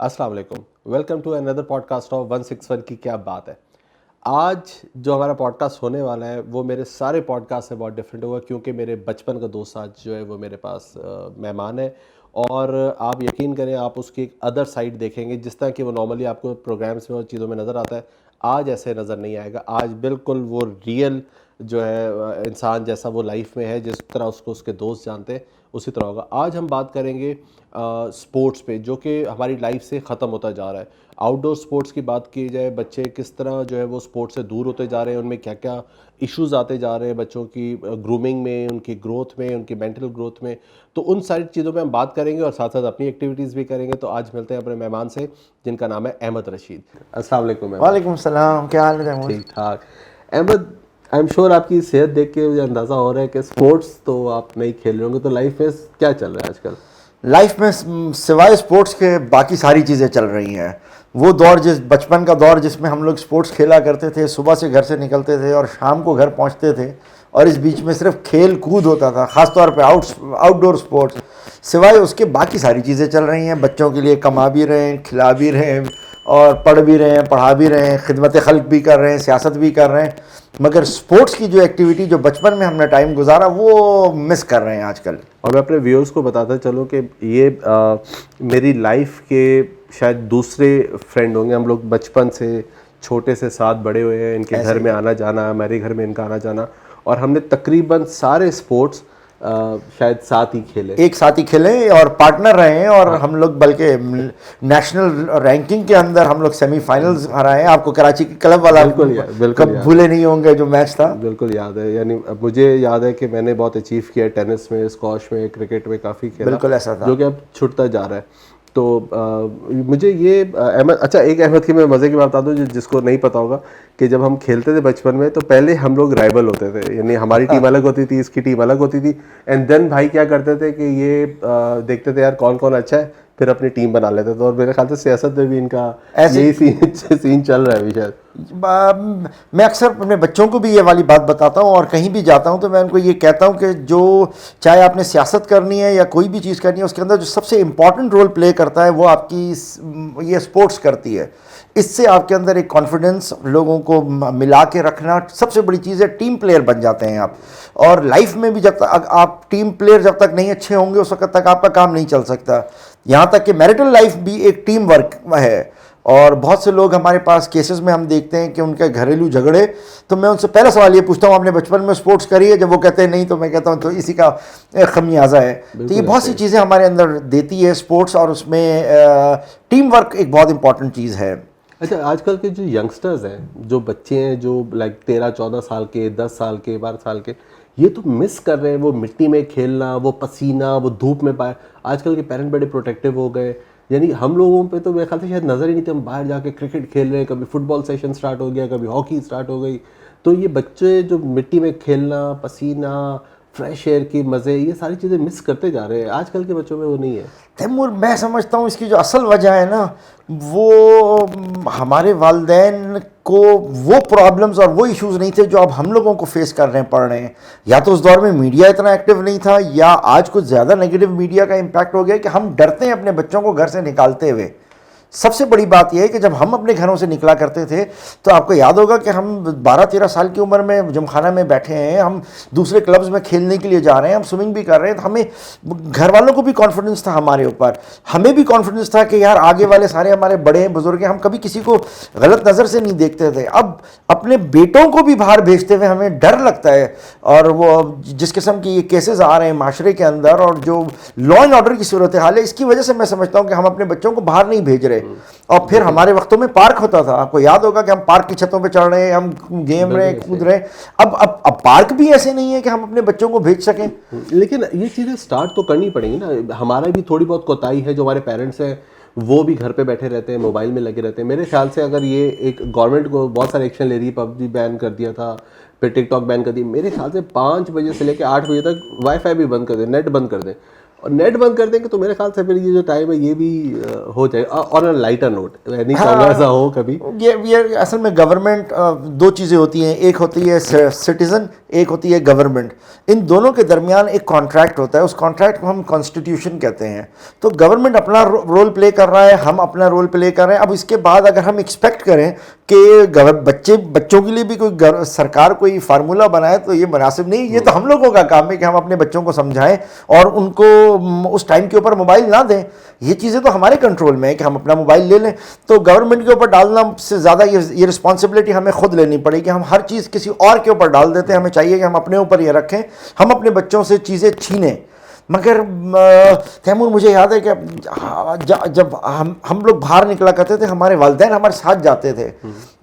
अस्सलाम वालेकुम, welcome to another podcast of 161 की क्या बात है। आज जो हमारा पॉडकास्ट होने वाला है वो मेरे सारे पॉडकास्ट से बहुत डिफरेंट होगा, क्योंकि मेरे बचपन का दोस्त आज जो है वो मेरे पास मेहमान है। और आप यकीन करें, आप उसकी एक अदर साइड देखेंगे। जिस तरह कि वो नॉर्मली आपको प्रोग्राम्स में और चीज़ों में नज़र आता है, आज ऐसे नज़र नहीं आएगा। आज बिल्कुल वो रियल जो है इंसान जैसा वो लाइफ में है, जिस तरह उसको उसके दोस्त जानते हैं उसी तरह होगा। आज हम बात करेंगे स्पोर्ट्स पे, जो कि हमारी लाइफ से ख़त्म होता जा रहा है। आउटडोर स्पोर्ट्स की बात की जाए, बच्चे किस तरह जो है वो स्पोर्ट्स से दूर होते जा रहे हैं, उनमें क्या क्या इश्यूज़ आते जा रहे हैं बच्चों की ग्रूमिंग में, उनकी ग्रोथ में, उनकी मेंटल ग्रोथ में। तो उन सारी चीज़ों में हम बात करेंगे और साथ साथ अपनी एक्टिविटीज़ भी करेंगे। तो आज मिलते हैं अपने मेहमान से, जिनका नाम है अहमद रशीद। अस्सलाम वालेकुम। वालेकुम सलाम, क्या हाल है? ठीक ठाक। अहमद, आई एम श्योर आपकी सेहत देख के मुझे अंदाज़ा हो रहा है कि स्पोर्ट्स तो आप नहीं खेल रहे होंगे, तो लाइफ में क्या चल रहा है आजकल? लाइफ में सिवाय स्पोर्ट्स के बाकी सारी चीज़ें चल रही हैं। वो दौर, जिस बचपन का दौर जिसमें हम लोग स्पोर्ट्स खेला करते थे, सुबह से घर से निकलते थे और शाम को घर पहुंचते थे, और इस बीच में सिर्फ खेल कूद होता था, ख़ासतौर पे आउटडोर स्पोर्ट्स। सिवाय उसके बाकी सारी चीज़ें चल रही हैं। बच्चों के लिए कमा भी रहे हैं, खिला भी रहे हैं, और पढ़ भी रहे हैं, पढ़ा भी रहे हैं, खिदमत खल्क भी कर रहे हैं, सियासत भी कर रहे हैं। मगर स्पोर्ट्स की जो एक्टिविटी जो बचपन में हमने टाइम गुजारा, वो मिस कर रहे हैं आजकल। और मैं अपने व्यूअर्स को बताता चलूँ कि ये मेरी लाइफ के शायद दूसरे फ्रेंड होंगे। हम लोग बचपन से छोटे से साथ बड़े हुए हैं, इनके घर में आना जाना, मेरे घर में इनका आना जाना, और हमने तकरीबन सारे स्पोर्ट्स शायद साथ ही खेले, एक साथ ही खेले और पार्टनर रहे हैं। और हम लोग बल्कि नेशनल रैंकिंग के अंदर हम लोग सेमीफाइनल्स हराए हैं। आपको कराची की क्लब वाला बिल्कुल कब भूले नहीं होंगे जो मैच था। बिल्कुल याद है। यानी मुझे याद है कि मैंने बहुत अचीव किया, टेनिस में, स्क्वॉश में, क्रिकेट में काफ़ी खेला, बिल्कुल ऐसा था, जो कि अब छूटता जा रहा है। तो मुझे ये अहमद, अच्छा एक अहमद की मैं मज़े की बात बता दूँ जिसको नहीं पता होगा, कि जब हम खेलते थे बचपन में तो पहले हम लोग राइवल होते थे। यानी हमारी टीम अलग होती थी, इसकी टीम अलग होती थी। एंड देन भाई क्या करते थे कि ये देखते थे यार कौन कौन अच्छा है, फिर अपनी टीम बना लेते थे। और मेरे ख्याल से सियासत में भी इनका यही सीन चल रहा है अभी शायद। मैं अक्सर अपने बच्चों को भी ये वाली बात बताता हूँ, और कहीं भी जाता हूँ तो मैं उनको ये कहता हूँ कि जो चाहे आपने सियासत करनी है या कोई भी चीज़ करनी है, उसके अंदर जो सबसे इम्पॉर्टेंट रोल प्ले करता है वो आपकी ये स्पोर्ट्स करती है। इससे आपके अंदर एक कॉन्फिडेंस, लोगों को मिला के रखना सबसे बड़ी चीज़ है। टीम प्लेयर बन जाते हैं आप। और लाइफ में भी जब तक आप टीम प्लेयर जब तक नहीं अच्छे होंगे, उस वक्त तक आपका काम नहीं चल सकता। यहाँ तक कि मैरिटल लाइफ भी एक टीम वर्क है। और बहुत से लोग हमारे पास केसेस में हम देखते हैं कि उनके घरेलू झगड़े, तो मैं उनसे पहला सवाल ये पूछता हूँ, आपने बचपन में स्पोर्ट्स करी है? जब वो कहते हैं नहीं, तो मैं कहता हूँ तो इसी का खमियाजा है। तो ये बहुत सी चीज़ें हमारे अंदर देती है स्पोर्ट्स, और उसमें टीम वर्क एक बहुत इंपॉर्टेंट चीज़ है। अच्छा, आजकल के जो यंगस्टर्स हैं, जो बच्चे हैं, जो लाइक 13-14 साल के, 10 साल के, 12 साल के, ये तो मिस कर रहे हैं वो मिट्टी में खेलना, वो पसीना, वो धूप में पाए। आजकल के पेरेंट बड़े प्रोटेक्टिव हो गए। यानी हम लोगों पे तो मेरे ख्याल से शायद नज़र ही नहीं थे। हम बाहर जाके क्रिकेट खेल रहे हैं, कभी फुटबॉल सेशन स्टार्ट हो गया, कभी हॉकी स्टार्ट हो गई। तो ये बच्चे जो मिट्टी में खेलना, पसीना, फ्रेश एयर की मज़े, ये सारी चीज़ें मिस करते जा रहे हैं। आजकल के बच्चों में वो नहीं है। तैमूर, मैं समझता हूँ इसकी जो असल वजह है ना, वो हमारे वालिदैन को वो प्रॉब्लम्स और वो इश्यूज़ नहीं थे जो अब हम लोगों को फेस कर रहे हैं, पढ़ रहे हैं। या तो उस दौर में मीडिया इतना एक्टिव नहीं था, या आज कुछ ज़्यादा नेगेटिव मीडिया का इम्पैक्ट हो गया कि हम डरते हैं अपने बच्चों को घर से निकालते हुए। सबसे बड़ी बात यह है कि जब हम अपने घरों से निकला करते थे, तो आपको याद होगा कि हम 12-13 साल की उम्र में जिमखाना में बैठे हैं, हम दूसरे क्लब्स में खेलने के लिए जा रहे हैं, हम स्विमिंग भी कर रहे हैं। तो हमें घर वालों को भी कॉन्फिडेंस था हमारे ऊपर, हमें भी कॉन्फिडेंस था कि यार आगे वाले सारे हमारे बड़े हैं, बुजुर्ग हैं, हम कभी किसी को गलत नज़र से नहीं देखते थे। अब अपने बेटों को भी बाहर भेजते हुए हमें डर लगता है। और वो जिस किस्म के ये केसेस आ रहे हैं माशरे के अंदर, और जो लॉ एंड ऑर्डर की सूरत हाल है, इसकी वजह से मैं समझता हूँ कि हम अपने बच्चों को बाहर नहीं भेज रहे। और फिर हमारे वक्तों में पार्क होता था, आपको याद होगा कि हम पार्क की छतों पे चढ़ रहे हैं, हम गेम रहे, कूद रहे। अब पार्क भी ऐसे नहीं है कि हम अपने बच्चों को भेज सकें। लेकिन ये चीज़ें स्टार्ट तो करनी पड़ेंगी ना। हमारा भी थोड़ी बहुत कोताही है। जो हमारे पेरेंट्स हैं वो भी घर पे बैठे रहते हैं, मोबाइल में लगे रहते हैं। मेरे ख्याल से अगर ये एक गवर्नमेंट को बहुत सारे एक्शन ले रही है, पबजी बैन कर दिया था, फिर टिकटॉक बैन कर दी, मेरे ख्याल से 5 बजे से लेकर 8 बजे तक वाईफाई भी बंद कर दें, नेट बंद कर दें, और नेट बंद कर देंगे तो मेरे ख्याल से फिर ये जो टाइम है ये भी हो जाएगा। और लाइटर नोट, मैं नहीं चाहूँगा ऐसा हो कभी। ये असल में गवर्नमेंट, दो चीज़ें होती हैं, एक होती है सिटीज़न, एक होती है गवर्नमेंट। इन दोनों के दरमियान एक कॉन्ट्रैक्ट होता है, उस कॉन्ट्रैक्ट को हम कॉन्स्टिट्यूशन कहते हैं। तो गवर्नमेंट अपना रोल प्ले कर रहा है, हम अपना रोल प्ले कर रहे हैं। अब इसके बाद अगर हम एक्सपेक्ट करें कि बच्चों के लिए भी कोई सरकार कोई फार्मूला बनाए तो ये मुनासिब नहीं। ये तो हम लोगों का काम है कि हम अपने बच्चों को समझाएं और उनको उस टाइम के ऊपर मोबाइल ना दें। ये चीज़ें तो हमारे कंट्रोल में है कि हम अपना मोबाइल ले लें। तो गवर्नमेंट के ऊपर डालना से ज़्यादा ये रिस्पॉन्सिबिलिटी हमें खुद लेनी पड़ेगी। हम हर चीज़ किसी और के ऊपर डाल देते हैं, हमें चाहिए कि हम अपने ऊपर ये रखें, हम अपने बच्चों से चीज़ें छीनें। मगर तैमूर, मुझे याद है कि जब हम लोग बाहर निकला करते थे, हमारे वालिदैन हमारे साथ जाते थे।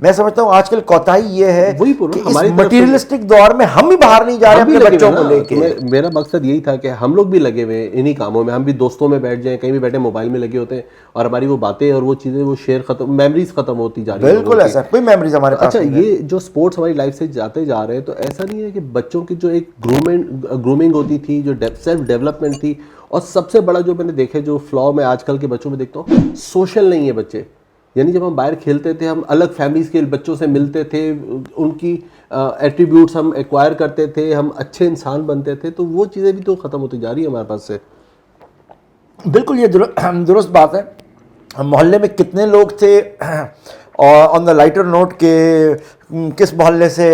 मैं समझता हूँ आजकल कोताही ये है कि इस मटीरियलिस्टिक दौर में हम भी बाहर नहीं जा रहे अपने बच्चों को लेके। मेरा मकसद यही था कि हम लोग भी लगे हुए इन्हीं कामों में, हम भी दोस्तों में बैठ जाएं, कहीं भी बैठे मोबाइल में लगे होते हैं और हमारी वो बातें और वो चीज़ें, वो शेयर खत्म, मेमोरीज खत्म होती जा रही है। बिल्कुल ऐसा, कोई मेमोरीज हमारे पास। अच्छा, ये जो स्पोर्ट्स हमारी लाइफ से जाते जा रहे हैं, तो ऐसा नहीं है कि बच्चों की जो एक ग्रूमिंग होती थी, जो सेल्फ डेवलपमेंट थी, और सबसे बड़ा जो मैंने देखे जो फ्लॉ मैं आजकल के बच्चों में देखता हूँ, सोशल नहीं है बच्चे। यानी जब हम बाहर खेलते थे, हम अलग फैमिलीज के बच्चों से मिलते थे, उनकी एट्रीब्यूट्स हम एक्वायर करते थे, हम अच्छे इंसान बनते थे, तो वो चीज़ें भी तो ख़त्म होती जा रही है हमारे पास से। बिल्कुल, ये दुरुस्त बात है। मोहल्ले में कितने लोग थे, और ऑन द लाइटर नोट के किस मोहल्ले से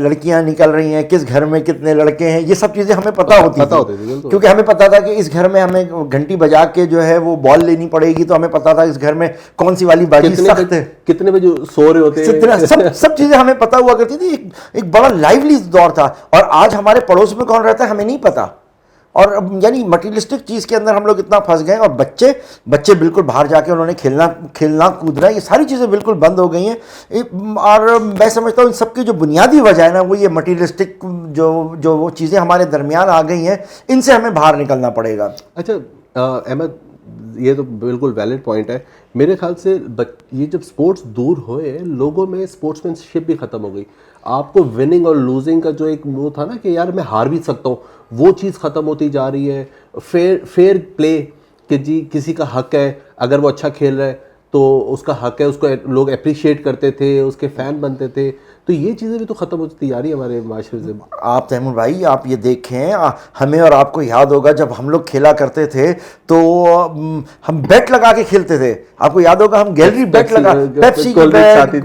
लड़कियां निकल रही हैं, किस घर में कितने लड़के हैं, ये सब चीज़ें हमें पता होती थी। क्योंकि हमें पता था कि इस घर में हमें घंटी बजा के जो है वो बॉल लेनी पड़ेगी, तो हमें पता था इस घर में कौन सी वाली बाजी सख्त है, कितने बजे सो रहे होते हैं, सब चीज़ें हमें पता हुआ करती थी। एक बड़ा लाइवली दौर था। और आज हमारे पड़ोस में कौन रहता है हमें नहीं पता। और यानी मटीरियलिस्टिक चीज़ के अंदर हम लोग इतना फंस गए। और बच्चे बिल्कुल बाहर जाके उन्होंने खेलना कूदना, ये सारी चीज़ें बिल्कुल बंद हो गई हैं। और मैं समझता हूँ इन सबकी जो बुनियादी वजह है ना, वो ये मटीरियलिस्टिक जो वो चीज़ें हमारे दरमियान आ गई हैं, इनसे हमें बाहर निकलना पड़ेगा। अच्छा अहमद, ये तो बिल्कुल वैलिड पॉइंट है। मेरे ख्याल से ये जब स्पोर्ट्स दूर हुए, लोगों में स्पोर्ट्समैनशिप भी ख़त्म हो गई। आपको विनिंग और लूजिंग का जो एक वो था ना कि यार मैं हार भी सकता हूँ, वो चीज़ ख़त्म होती जा रही है। फेयर प्ले कि जी किसी का हक है, अगर वो अच्छा खेल रहा है तो उसका हक है, उसको लोग अप्रिशिएट करते थे, उसके फ़ैन बनते थे। तो ये चीज़ें भी तो ख़त्म होती जा रही है हमारे माशरे से। आप तैमूर भाई, आप ये देखें, हमें और आपको याद होगा जब हम लोग खेला करते थे तो हम बेट लगा के खेलते थे। आपको याद होगा हम गैलरी बेट लगा, पेप्सी की बेट,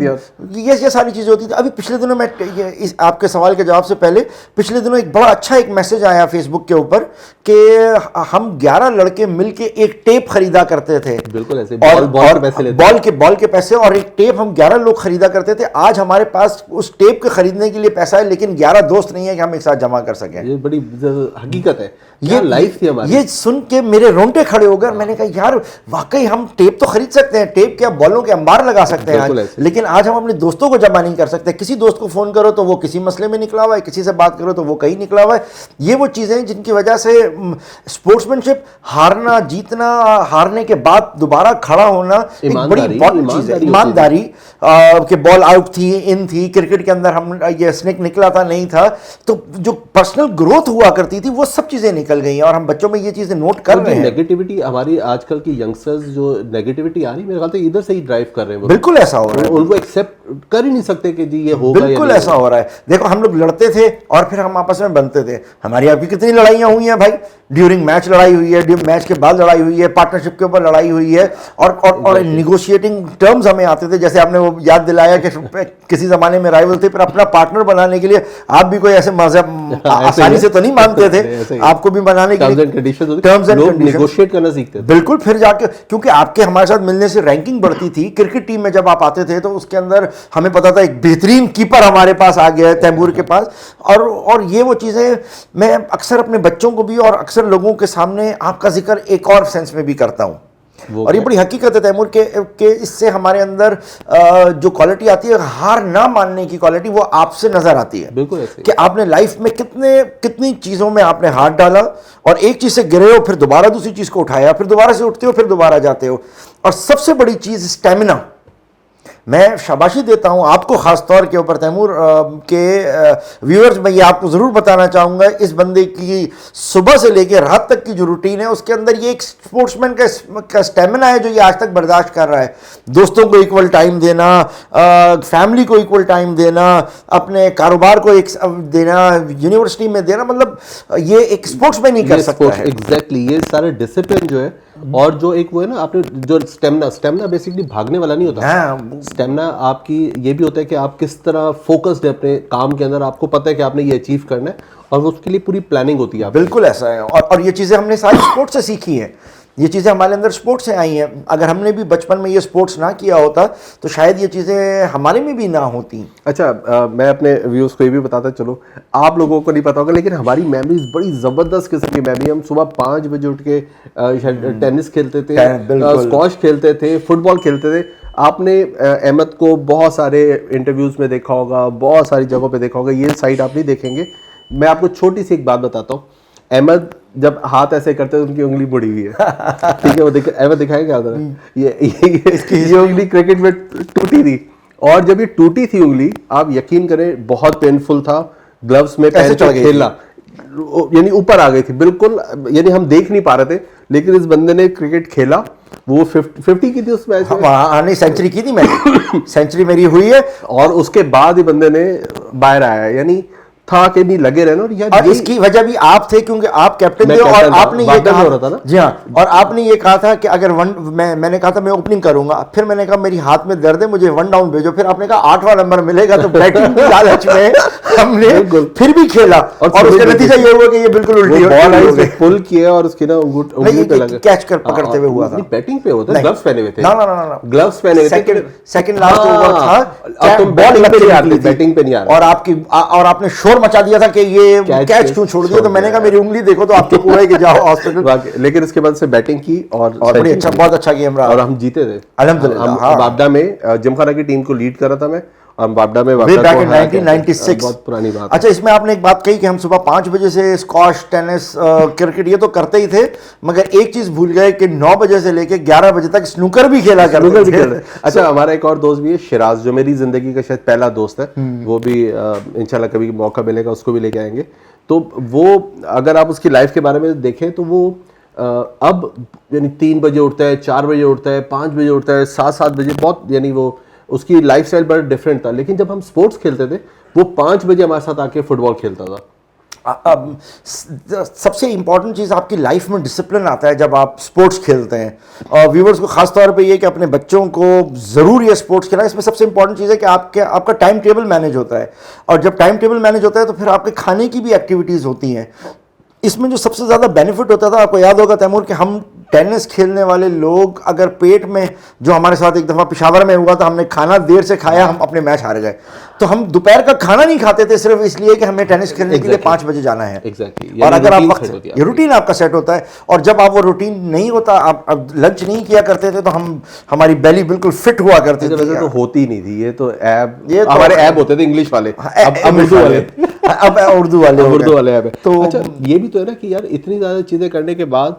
ये सारी चीज़ें होती थी। अभी पिछले दिनों मैं इस आपके सवाल के जवाब से पहले पिछले दिनों एक बड़ा अच्छा एक मैसेज आया फेसबुक के ऊपर कि हम 11 लड़के मिलके एक टेप खरीदा करते थे। बिल्कुल ऐसे, बॉल के पैसे और एक टेप हम 11 लोग खरीदा करते थे। आज हमारे पास उस टेप के खरीदने के लिए पैसा है, लेकिन 11 दोस्त नहीं है कि हम एक साथ जमा कर सकें। ये बड़ी हकीकत है, ये लाइफ थी हमारी। ये सुन के मेरे रोंगटे खड़े हो गए। मैंने कहा यार वाकई हम टेप तो खरीद सकते हैं, टेप क्या बॉलों के अंबार लगा सकते हैं आज, लेकिन आज हम अपने दोस्तों को जमा नहीं कर सकते। किसी दोस्त को फोन करो तो वो किसी मसले में निकला हुआ है, किसी से बात करो तो वो कहीं निकला हुआ है। ये वो चीजें जिनकी वजह से स्पोर्ट्समैनशिप, हारना जीतना, हारने के बाद दोबारा खड़ा होना एक बड़ी इंपॉर्टेंट चीज है। ईमानदारी कि बॉल आउट थी, इन थी, क्रिकेट के अंदर हम ये स्निक निकला था नहीं था, तो जो पर्सनल ग्रोथ हुआ करती थी वो सब चीजें निकल गई हैं। और हम बच्चों में ये चीजें नोट कर रहे हैं। नेगेटिविटी हमारी आजकल की यंगस्टर्स जो नेगेटिविटी आ रही है, मेरे ख्याल से इधर से ही ड्राइव कर रहे हैं। बिल्कुल ऐसा हो रहा है, उनको एक्सेप्ट कर ही नहीं सकते कि जी ये होगा। बिल्कुल ऐसा हो रहा है। देखो हम लोग लड़ते थे और फिर हम आपस में बनते थे। हमारी आपकी कितनी लड़ाइयां हुई हैं भाई, ड्यूरिंग मैच लड़ाई हुई है, मैच के बाद लड़ाई हुई है, पार्टनरशिप के ऊपर लड़ाई हुई है, और निगोशिएटिंग टर्म्स हमें आते थे। जैसे आपने वो याद दिलाया कि किसी जमाने में राइवल थे, फिर अपना पार्टनर बनाने के लिए आप भी कोई ऐसे मजहब आसानी से तो नहीं मानते थे, आपको भी बनाने के लिए टर्म्स एंड कंडीशंस नेगोशिएट करना सीखते थे। बिल्कुल, फिर जाके क्योंकि आपके हमारे साथ मिलने से रैंकिंग बढ़ती थी। क्रिकेट टीम में जब आप आते थे तो उसके अंदर हमें पता था एक बेहतरीन कीपर हमारे पास आ गया है तैमूर के पास। और ये वो चीज़ें मैं अक्सर अपने बच्चों को भी और अक्सर लोगों के सामने आपका जिक्र एक और सेंस में भी करता हूँ। और ये बड़ी हकीकत है तैमूर के इससे हमारे अंदर जो क्वालिटी आती है, हार ना मानने की क्वालिटी, वो आपसे नजर आती है। बिल्कुल ऐसे कि आपने लाइफ में कितनी चीज़ों में आपने हाथ डाला और एक चीज़ से गिरे हो, फिर दोबारा दूसरी चीज़ को उठाया, फिर दोबारा से उठते हो, फिर दोबारा जाते हो। और सबसे बड़ी चीज़ स्टेमिना। मैं शाबाशी देता हूँ आपको ख़ास तौर के ऊपर तैमूर के व्यूअर्स, मैं ये आपको ज़रूर बताना चाहूँगा, इस बंदे की सुबह से लेकर रात तक की जो रूटीन है उसके अंदर ये एक स्पोर्ट्समैन का स्टेमिना है जो ये आज तक बर्दाश्त कर रहा है। दोस्तों को इक्वल टाइम देना, फैमिली को इक्वल टाइम देना, अपने कारोबार को एक देना, यूनिवर्सिटी में देना, मतलब ये एक स्पोर्ट्समैन ही कर सकता है। एग्जैक्टली ये सारे डिसिप्लिन जो है, और जो एक वो है ना, आपने जो स्टेमिना बेसिकली भागने वाला नहीं होता। हाँ, स्टेमिना आपकी ये भी होता है कि आप किस तरह फोकस्ड है अपने काम के अंदर, आपको पता है कि आपने ये अचीव करना है और उसके लिए पूरी प्लानिंग होती है। बिल्कुल ऐसा है, और ये चीज़ें हमने सारी स्पोर्ट्स से सीखी हैं, ये चीज़ें हमारे अंदर स्पोर्ट्स से आई हैं। अगर हमने भी बचपन में ये स्पोर्ट्स ना किया होता तो शायद ये चीज़ें हमारे में भी ना होती। अच्छा, मैं अपने व्यूज़ को ये भी बताता चलो, आप लोगों को नहीं पता होगा लेकिन हमारी मेमोरीज बड़ी ज़बरदस्त किस्म की मेमोरी। हम सुबह 5 बजे उठ के टेनिस खेलते थे, स्क्वॉश खेलते थे, फुटबॉल खेलते थे। आपने अहमद को बहुत सारे इंटरव्यूज़ में देखा होगा, बहुत सारी जगहों पे देखा होगा, ये साइड आप नहीं देखेंगे। मैं आपको छोटी सी एक बात बताता हूँ, अहमद जब हाथ ऐसे करते हैं उनकी उंगली बुड़ी हुई है। ठीक है, वो अहमद दिखाएगा ये उंगली क्रिकेट में टूटी थी, और जब ये टूटी थी उंगली, आप यकीन करें बहुत पेनफुल था। ग्लव्स में पहन के खेलना, यानी ऊपर आ गई थी बिल्कुल, यानी हम देख नहीं पा रहे थे, लेकिन इस बंदे ने क्रिकेट खेला। वो 50 की थी उस मैच में। नहीं, सेंचुरी की थी मैंने सेंचुरी मेरी हुई है, और उसके बाद ही बंदे ने बाहर आया, यानी था कि नहीं लगे रहना। और इसकी वजह भी आप थे क्योंकि आप कैप्टन थे, और आपने ये कहा था ना, जी हाँ, और आपने ये कहा था कि अगर मैंने कहा था मैं ओपनिंग करूंगा, फिर मैंने कहा मेरी हाथ में दर्द है, मुझे 1 डाउन भेजो, फिर आपने कहा 8वां नंबर मिलेगा, तो बैटिंग की लालच में हमने फिर भी खेला, और उसका नतीजा ये हुआ कि ये बिल्कुल उल्टी बॉल आई, उसने पुल किया और उसकी ना उंगली पे लगा, कैच कर पकड़ते हुए हुआ था। बैटिंग पे होता है, ग्लव्स पहने हुए थे। ना, ग्लव्स पहने हुए थे। सेकंड लास्ट ओवर था, तुम बॉल पे नहीं आ रही, बैटिंग पे नहीं आ रहा, और आपने शोर मचा दिया था कि ये कैच क्यों छोड़ दिया, तो मैंने कहा मेरी उंगली देखो, तो आपको हुआ है कि जाओ हॉस्पिटल। लेकिन इसके बाद से बैटिंग की और बड़ी अच्छा, बहुत अच्छा गेम रहा, और हम जीते थे अल्हम्दुलिल्लाह। बाबडा में जिमखाना की टीम को लीड कर रहा था मैं, और बाबडा में 1996, बहुत पुरानी बात। अच्छा, इसमें आपने एक बात कही कि हम सुबह 5 बजे से स्क्वॉश, टेनिस, क्रिकेट ये तो करते ही थे, मगर एक चीज भूल गए कि 9 बजे से लेकर 11 बजे तक स्नूकर भी खेला करते थे। अच्छा, हमारा एक और दोस्त भी है, शिराज, जो मेरी जिंदगी का शायद पहला दोस्त है, वो भी इंशाल्लाह कभी मौका मिलेगा उसको भी लेके आएंगे। तो वो, अगर आप उसकी लाइफ के बारे में देखें तो वो अब यानी 3 बजे उठता है, 4 बजे उठता है, 5 बजे उठता है, 7 बजे, बहुत, यानी वो उसकी लाइफस्टाइल बड़ा डिफरेंट था। लेकिन जब हम स्पोर्ट्स खेलते थे, वो 5 बजे हमारे साथ आके फुटबॉल खेलता था। सबसे इंपॉर्टेंट चीज़ आपकी लाइफ में डिसिप्लिन आता है जब आप स्पोर्ट्स खेलते हैं, और व्यूवर्स को खास तौर पे ये कि अपने बच्चों को ज़रूर ये स्पोर्ट्स खेलना। इसमें सबसे इंपॉर्टेंट चीज़ है कि आपका टाइम टेबल मैनेज होता है, और जब टाइम टेबल मैनेज होता है तो फिर आपके खाने की भी एक्टिविटीज़ होती हैं। इसमें जो सबसे ज़्यादा बेनिफिट होता था, आपको याद होगा तैमूर, कि हम टेनिस खेलने वाले लोग अगर पेट में, जो हमारे साथ एक दफ़ा पेशावर में हुआ था, हमने खाना देर से खाया, हम अपने मैच हार गए, तो हम दोपहर का खाना नहीं खाते थे सिर्फ इसलिए कि हमें टेनिस खेलने के लिए 5 बजे जाना है। और अगर आप वक्त, ये रूटीन आपका सेट होता है, और जब आप वो रूटीन नहीं होता, आप लंच नहीं किया करते थे, तो हमारी बेली बिल्कुल फिट हुआ करती थी। वैसे तो होती नहीं थी, ये तो हमारे ऐप होते थे इंग्लिश वाले, अब उर्दू वाले, अब उर्दू वाले ऐप है। तो अच्छा, ये भी तो है ना कि यार इतनी ज़्यादा चीज़ें करने के बाद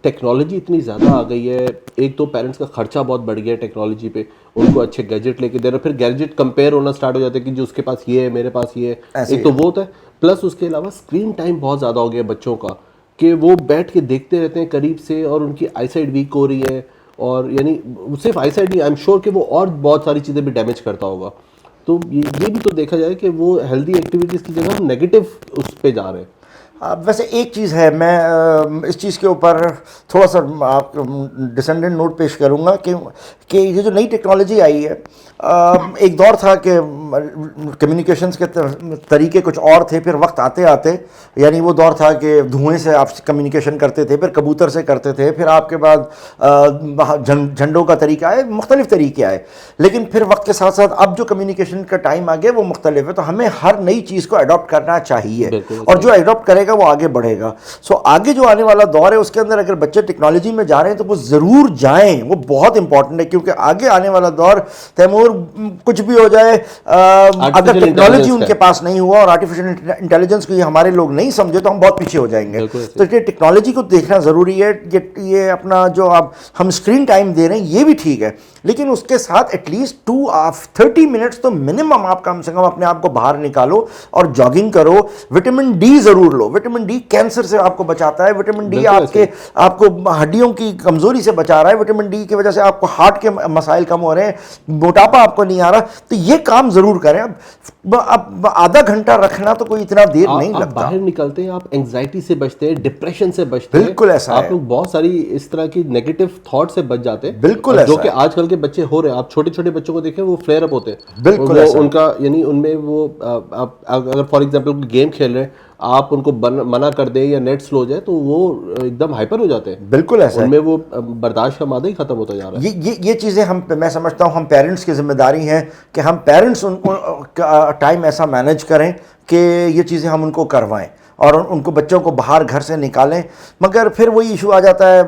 टेक्नोलॉजी इतनी ज़्यादा आ गई है। एक तो पेरेंट्स का खर्चा बहुत बढ़ गया है टेक्नोलॉजी पे, उनको अच्छे गैजेट लेके दे रहे, फिर गैजेट कंपेयर होना स्टार्ट हो जाता है कि जो उसके पास ये है, मेरे पास ये है, एक तो वो होता है। प्लस उसके अलावा स्क्रीन टाइम बहुत ज़्यादा हो गया बच्चों का, कि वो बैठ के देखते रहते हैं करीब से, और उनकी आईसाइट वीक हो रही है, और यानी सिर्फ आईसाइट नहीं, आई एम श्योर कि वो और बहुत सारी चीज़ें भी डैमेज करता होगा। तो ये भी तो देखा जाए कि वो हेल्दी एक्टिविटीज़ की जगह हम नेगेटिव उस पर जा रहे हैं। वैसे एक चीज़ है, मैं इस चीज़ के ऊपर थोड़ा सा आप डिसेंडेंट नोट पेश करूँगा कि ये जो नई टेक्नोलॉजी आई है, एक दौर था कि कम्युनिकेशंस के तरीके कुछ और थे, फिर वक्त आते आते, यानी वो दौर था कि धुएं से आप कम्युनिकेशन करते थे, फिर कबूतर से करते थे, फिर आपके बाद झंडों का तरीका आए, मुख्तलिफ तरीके आए, लेकिन फिर वक्त के साथ साथ अब जो कम्युनिकेशन का टाइम आ गया वो मुख्तलिफ है। तो हमें हर नई चीज़ को अडॉप्ट करना चाहिए, और जो अडॉप्ट करेगा वो आगे बढ़ेगा। सो आगे जो आने वाला दौर है उसके अंदर अगर बच्चे टेक्नोलॉजी में जा रहे हैं तो वो ज़रूर जाएं, वो बहुत इंपॉर्टेंट है, क्योंकि आगे आने वाला दौर तैमूर कुछ भी हो जाए, अगर टेक्नोलॉजी उनके पास नहीं हुआ और आर्टिफिशियल इंटेलिजेंस को ये हमारे लोग नहीं समझे तो हम बहुत पीछे हो जाएंगे। तो ये टेक्नोलॉजी को देखना ज़रूरी है। ये अपना जो आप हम स्क्रीन टाइम दे रहे हैं ये भी ठीक है, लेकिन उसके साथ एटलीस्ट 30 मिनट्स तो मिनिमम आप कम से कम अपने आप को बाहर निकालो और जॉगिंग करो। विटामिन डी जरूर लो, विटामिन डी कैंसर से आपको बचाता है, विटामिन डी आपको हड्डियों की कमजोरी से बचा रहा है, विटामिन डी की वजह से आपको हार्ट के मसाइल कम हो रहे हैं, मोटापा आपको नहीं आ रहा। तो ये काम जरूर करें। अब आधा घंटा रखना तो कोई इतना देर नहीं लगता। बाहर निकलते हैं, आप एंजाइटी से बचते हैं, डिप्रेशन से बचते हैं, बिल्कुल ऐसा आप लोग बहुत सारी इस तरह की नेगेटिव थॉट से बच जाते हैं, बिल्कुल ऐसा जो कि आजकल के बच्चे हो रहे हैं। आप छोटे छोटे बच्चों को देखें, वो फ्लेयर अप होते हैं, बिल्कुल ऐसा उनका यानी उनमें वो आप अगर फॉर एग्जांपल गेम खेल रहे हैं, आप उनको मना कर दें या नेट स्लो हो जाए तो वो एकदम हाइपर हो जाते हैं। बिल्कुल ऐसा उनमें वो बर्दाश्त का मादा ही खत्म होता जा रहा है। ये चीज़ें मैं समझता हूँ हम पेरेंट्स की जिम्मेदारी है कि हम पेरेंट्स उनको टाइम ऐसा मैनेज करें कि ये चीज़ें हम उनको करवाएं और उनको बच्चों को बाहर घर से निकालें। मगर फिर वही इशू आ जाता है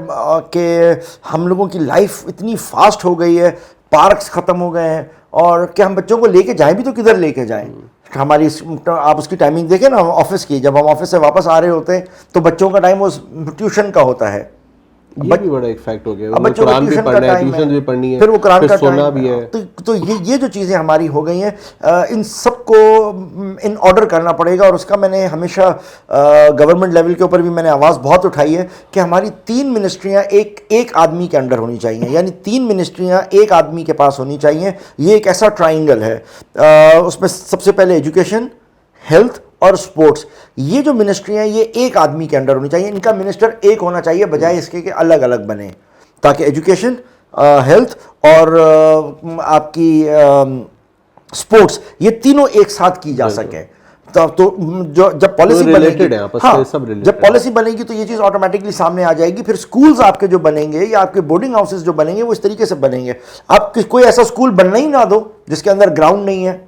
कि हम लोगों की लाइफ इतनी फास्ट हो गई है, पार्क्स ख़त्म हो गए हैं, और कि हम बच्चों को लेके जाएं भी तो किधर लेके जाएं। हमारी आप उसकी टाइमिंग देखें ना ऑफिस की, जब हम ऑफिस से वापस आ रहे होते हैं तो बच्चों का टाइम वो ट्यूशन का होता है। ये भी बड़ा एक फैक्ट हो गया। अब बच्चों को भी पढ़ना है, ट्यूशन भी पढ़नी है, फिर वो कुरान का सोना भी है। तो ये जो चीज़ें हमारी हो गई हैं, इन सबको इन ऑर्डर करना पड़ेगा। और उसका मैंने हमेशा गवर्नमेंट लेवल के ऊपर भी मैंने आवाज़ बहुत उठाई है कि हमारी 3 मिनिस्ट्रियाँ एक आदमी के अंडर होनी चाहिए, यानी 3 मिनिस्ट्रियाँ एक आदमी के पास होनी चाहिए। ये एक ऐसा ट्राइंगल है, उसमें सबसे पहले एजुकेशन, हेल्थ और स्पोर्ट्स, ये जो मिनिस्ट्री है ये एक आदमी के अंडर होनी चाहिए। इनका मिनिस्टर एक होना चाहिए, बजाय इसके कि अलग अलग बने, ताकि एजुकेशन, हेल्थ और आपकी स्पोर्ट्स, ये तीनों एक साथ की जा सके। तो जो जब पॉलिसी बनेगी, हाँ, जब पॉलिसी बनेगी तो ये चीज़ ऑटोमेटिकली सामने आ जाएगी। फिर स्कूल्स आपके जो बनेंगे या आपके बोर्डिंग हाउसेस जो बनेंगे वो इस तरीके से बनेंगे। आप कोई ऐसा स्कूल बनना ही ना दो जिसके अंदर ग्राउंड नहीं है।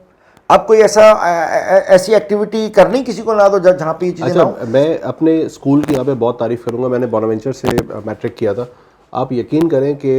आप कोई ऐसी एक्टिविटी करनी किसी को ना दो जहाँ पे ये चीज़ें ना हो। मैं अपने स्कूल की यहाँ पे बहुत तारीफ़ करूँगा। मैंने बोनावेंचर से मैट्रिक किया था। आप यकीन करें कि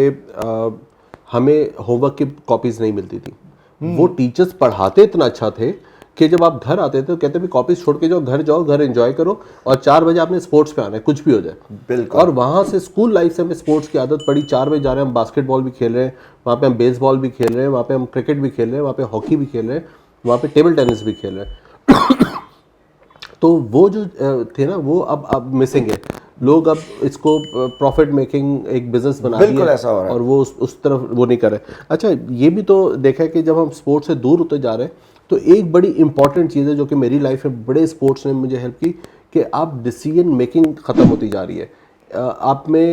हमें होमवर्क की कॉपीज़ नहीं मिलती थी। वो टीचर्स पढ़ाते इतना अच्छा थे कि जब आप घर आते थे तो कहते भी कॉपीज़ छोड़ के जाओ, घर एंजॉय करो, और 4 बजे आपने स्पोर्ट्स पे आना है, कुछ भी हो जाए। बिल्कुल। और वहाँ से स्कूल लाइफ से हमें स्पोर्ट्स की आदत पड़ी। 4 बजे जा रहे हैं, हम बास्केटबॉल भी खेल रहे हैं, वहाँ पे हम बेसबॉल भी खेल रहे हैं, वहाँ पे हम क्रिकेट भी खेल रहे हैं, वहाँ पे हॉकी भी खेल रहे हैं, वहाँ पे टेबल टेनिस भी खेल रहे हैं। तो वो जो थे ना, वो अब मिसिंग है। लोग अब इसको प्रॉफिट मेकिंग एक बिजनेस बना बिल्कुल ऐसा हो रहा है, और वो उस तरफ वो नहीं कर रहे। अच्छा, ये भी तो देखा है कि जब हम स्पोर्ट्स से दूर होते जा रहे हैं तो एक बड़ी इंपॉर्टेंट चीज़ है जो कि मेरी लाइफ में बड़े स्पोर्ट्स ने मुझे हेल्प की, कि आप डिसीजन मेकिंग ख़त्म होती जा रही है आप में।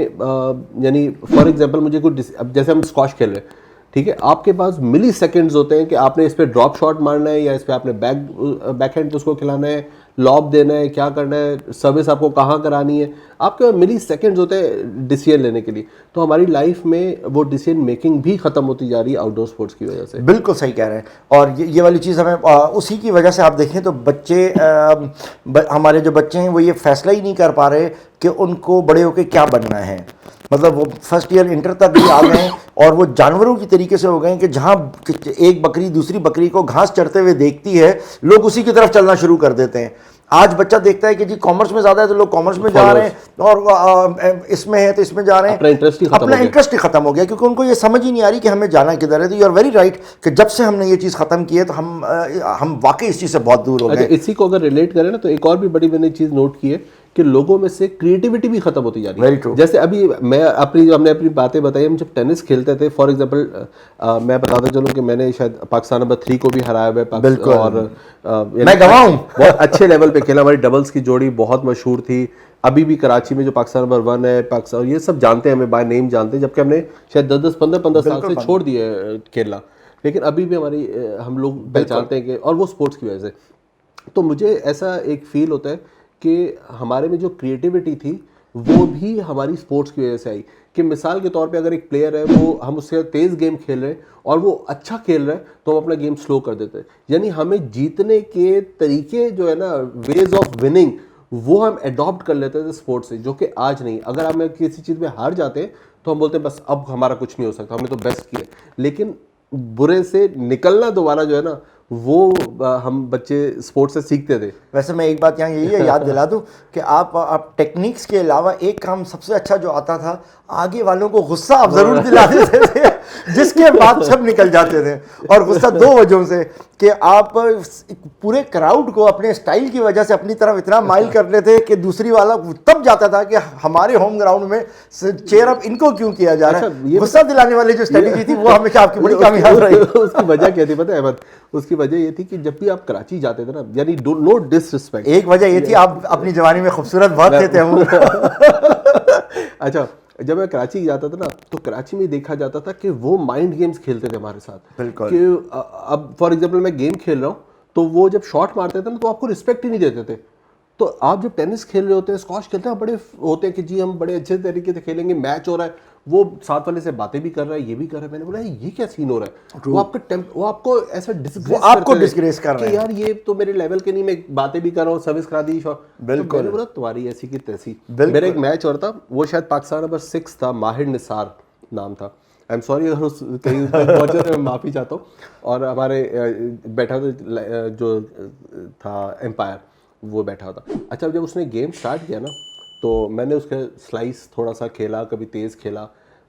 यानी फॉर एग्जांपल मुझे अब जैसे हम स्क्वॉश खेल रहे हैं, ठीक है, आपके पास मिली सेकेंड्स होते हैं कि आपने इस पर ड्रॉप शॉट मारना है या इस पर आपने बैक हैंड उसको खिलाना है, लॉब देना है, क्या करना है, सर्विस आपको कहाँ करानी है। आपके पास मिली सेकेंड्स होते हैं डिसीजन लेने के लिए। तो हमारी लाइफ में वो डिसीजन मेकिंग भी ख़त्म होती जा रही है आउटडोर स्पोर्ट्स की वजह से। बिल्कुल सही कह रहे हैं। और ये वाली चीज़ हमें उसी की वजह से आप देखें तो बच्चे हमारे जो बच्चे हैं वो ये फैसला ही नहीं कर पा रहे कि उनको बड़े होकर क्या बनना है। मतलब वो फर्स्ट ईयर इंटर तक भी आ गए हैं और वो जानवरों की तरीके से हो गए हैं कि जहाँ एक बकरी दूसरी बकरी को घास चरते हुए देखती है, लोग उसी की तरफ चलना शुरू कर देते हैं। आज बच्चा देखता है कि जी कॉमर्स में ज़्यादा है तो लोग कॉमर्स में जा रहे हैं, और इसमें है तो इसमें जा रहे हैं। अपना इंटरेस्ट ही खत्म हो गया, क्योंकि उनको ये समझ ही नहीं आ रही कि हमें जाना किधर है। तो यू आर वेरी राइट कि जब से हमने ये चीज़ ख़त्म की है तो हम वाकई इस चीज़ से बहुत दूर हो गए। इसी को अगर रिलेट करें ना, तो एक और भी बड़ी मैंने चीज़ नोट की है कि लोगों में से क्रिएटिविटी भी खत्म होती जा रही है। जैसे अभी हमने अपनी बातें बताई, हम जब टेनिस खेलते थे, फॉर एग्जांपल मैं बताता चलूं कि मैंने शायद पाकिस्तान नंबर 3 को भी हराया है, और मैं गवाह हूं। बहुत अच्छे लेवल पे खेला। हमारी डबल्स की जोड़ी बहुत मशहूर थी। अभी भी कराची में जो पाकिस्तान नंबर 1 है, पाकिस्तान, ये सब जानते हैं, हमें बाय नेम जानते हैं, जबकि हमने शायद 10-15 साल से छोड़ दिए खेलना, लेकिन अभी भी हम लोग पहचानते हैं कि, और वो स्पोर्ट्स की वजह से। तो मुझे ऐसा एक फील होता है कि हमारे में जो क्रिएटिविटी थी वो भी हमारी स्पोर्ट्स की वजह से आई। कि मिसाल के तौर पे अगर एक प्लेयर है, वो हम उससे तेज़ गेम खेल रहे हैं और वो अच्छा खेल रहा है, तो हम अपना गेम स्लो कर देते हैं। यानी हमें जीतने के तरीके जो है ना, वेज ऑफ विनिंग, वो हम अडॉप्ट कर लेते थे स्पोर्ट्स से, जो कि आज नहीं। अगर हम किसी चीज़ में हार जाते हैं तो हम बोलते हैं बस अब हमारा कुछ नहीं हो सकता, हमने तो बेस्ट किया। लेकिन बुरे से निकलना दोबारा जो है ना, वो हम बच्चे स्पोर्ट्स से सीखते थे। वैसे मैं एक बात यहाँ यही है याद दिला दूँ कि आप टेक्निक्स के अलावा एक काम सबसे अच्छा जो आता था, आगे वालों को गुस्सा आप ज़रूर दिला देते थे। जिसके बाद सब निकल जाते थे। और गुस्सा दो वजहों से कि आप पूरे क्राउड को अपने स्टाइल की वजह से अपनी तरफ इतना माइल कर लेते कि दूसरी वाला तब जाता था कि हमारे होम ग्राउंड में चेयर अप इनको क्यों किया जा रहा है। गुस्सा दिलाने वाली जो स्ट्रेटेजी थी वो हमेशा आपकी बड़ी कामयाब रही। उसकी वजह क्या थी पता है अहमद? उसकी वजह ये थी कि जब भी आप कराची जाते थे ना, यानी नो डिसरिस्पेक्ट, एक वजह ये थी आप अपनी जवानी में खूबसूरत बहुत थे तैमूर। अच्छा, जब मैं कराची जाता था ना तो कराची में देखा जाता था कि वो माइंड गेम्स खेलते थे हमारे साथ। बिल्कुल। कि अब फॉर एग्जांपल मैं गेम खेल रहा हूँ तो वो जब शॉट मारते थे ना तो आपको रिस्पेक्ट ही नहीं देते थे। तो आप जब टेनिस खेल रहे होते हैं, स्क्वॉश खेलते हैं, बड़े होते हैं कि जी हम बड़े अच्छे तरीके से खेलेंगे, मैच हो रहा है, वो साथ वाले से बातें भी कर रहा है, ये भी कर रहा है। मैंने बोला ये क्या सीन हो रहा है? वो आपको ऐसा डिसग्रेस कर रहे हैं कि यार ये तो मेरे लेवल के नहीं, मैं बातें भी कर रहा हूँ, सर्विस करा दी शॉट। बिल्कुल। मैंने बोला तुम्हारी ऐसी की तैसी। मेरा एक मैच और था, वो शायद पाकिस्तान नंबर 6 था, माहिर निसार नाम था। आई एम सॉरी अगर उस कहीं पहुंचे तो मैं माफ़ी चाहता हूँ। और हमारे बैठा था जो था एम्पायर, वो बैठा था। अच्छा, जब उसने गेम स्टार्ट किया ना तो मैंने उसका स्लाइस थोड़ा सा खेला, कभी तेज़ खेला,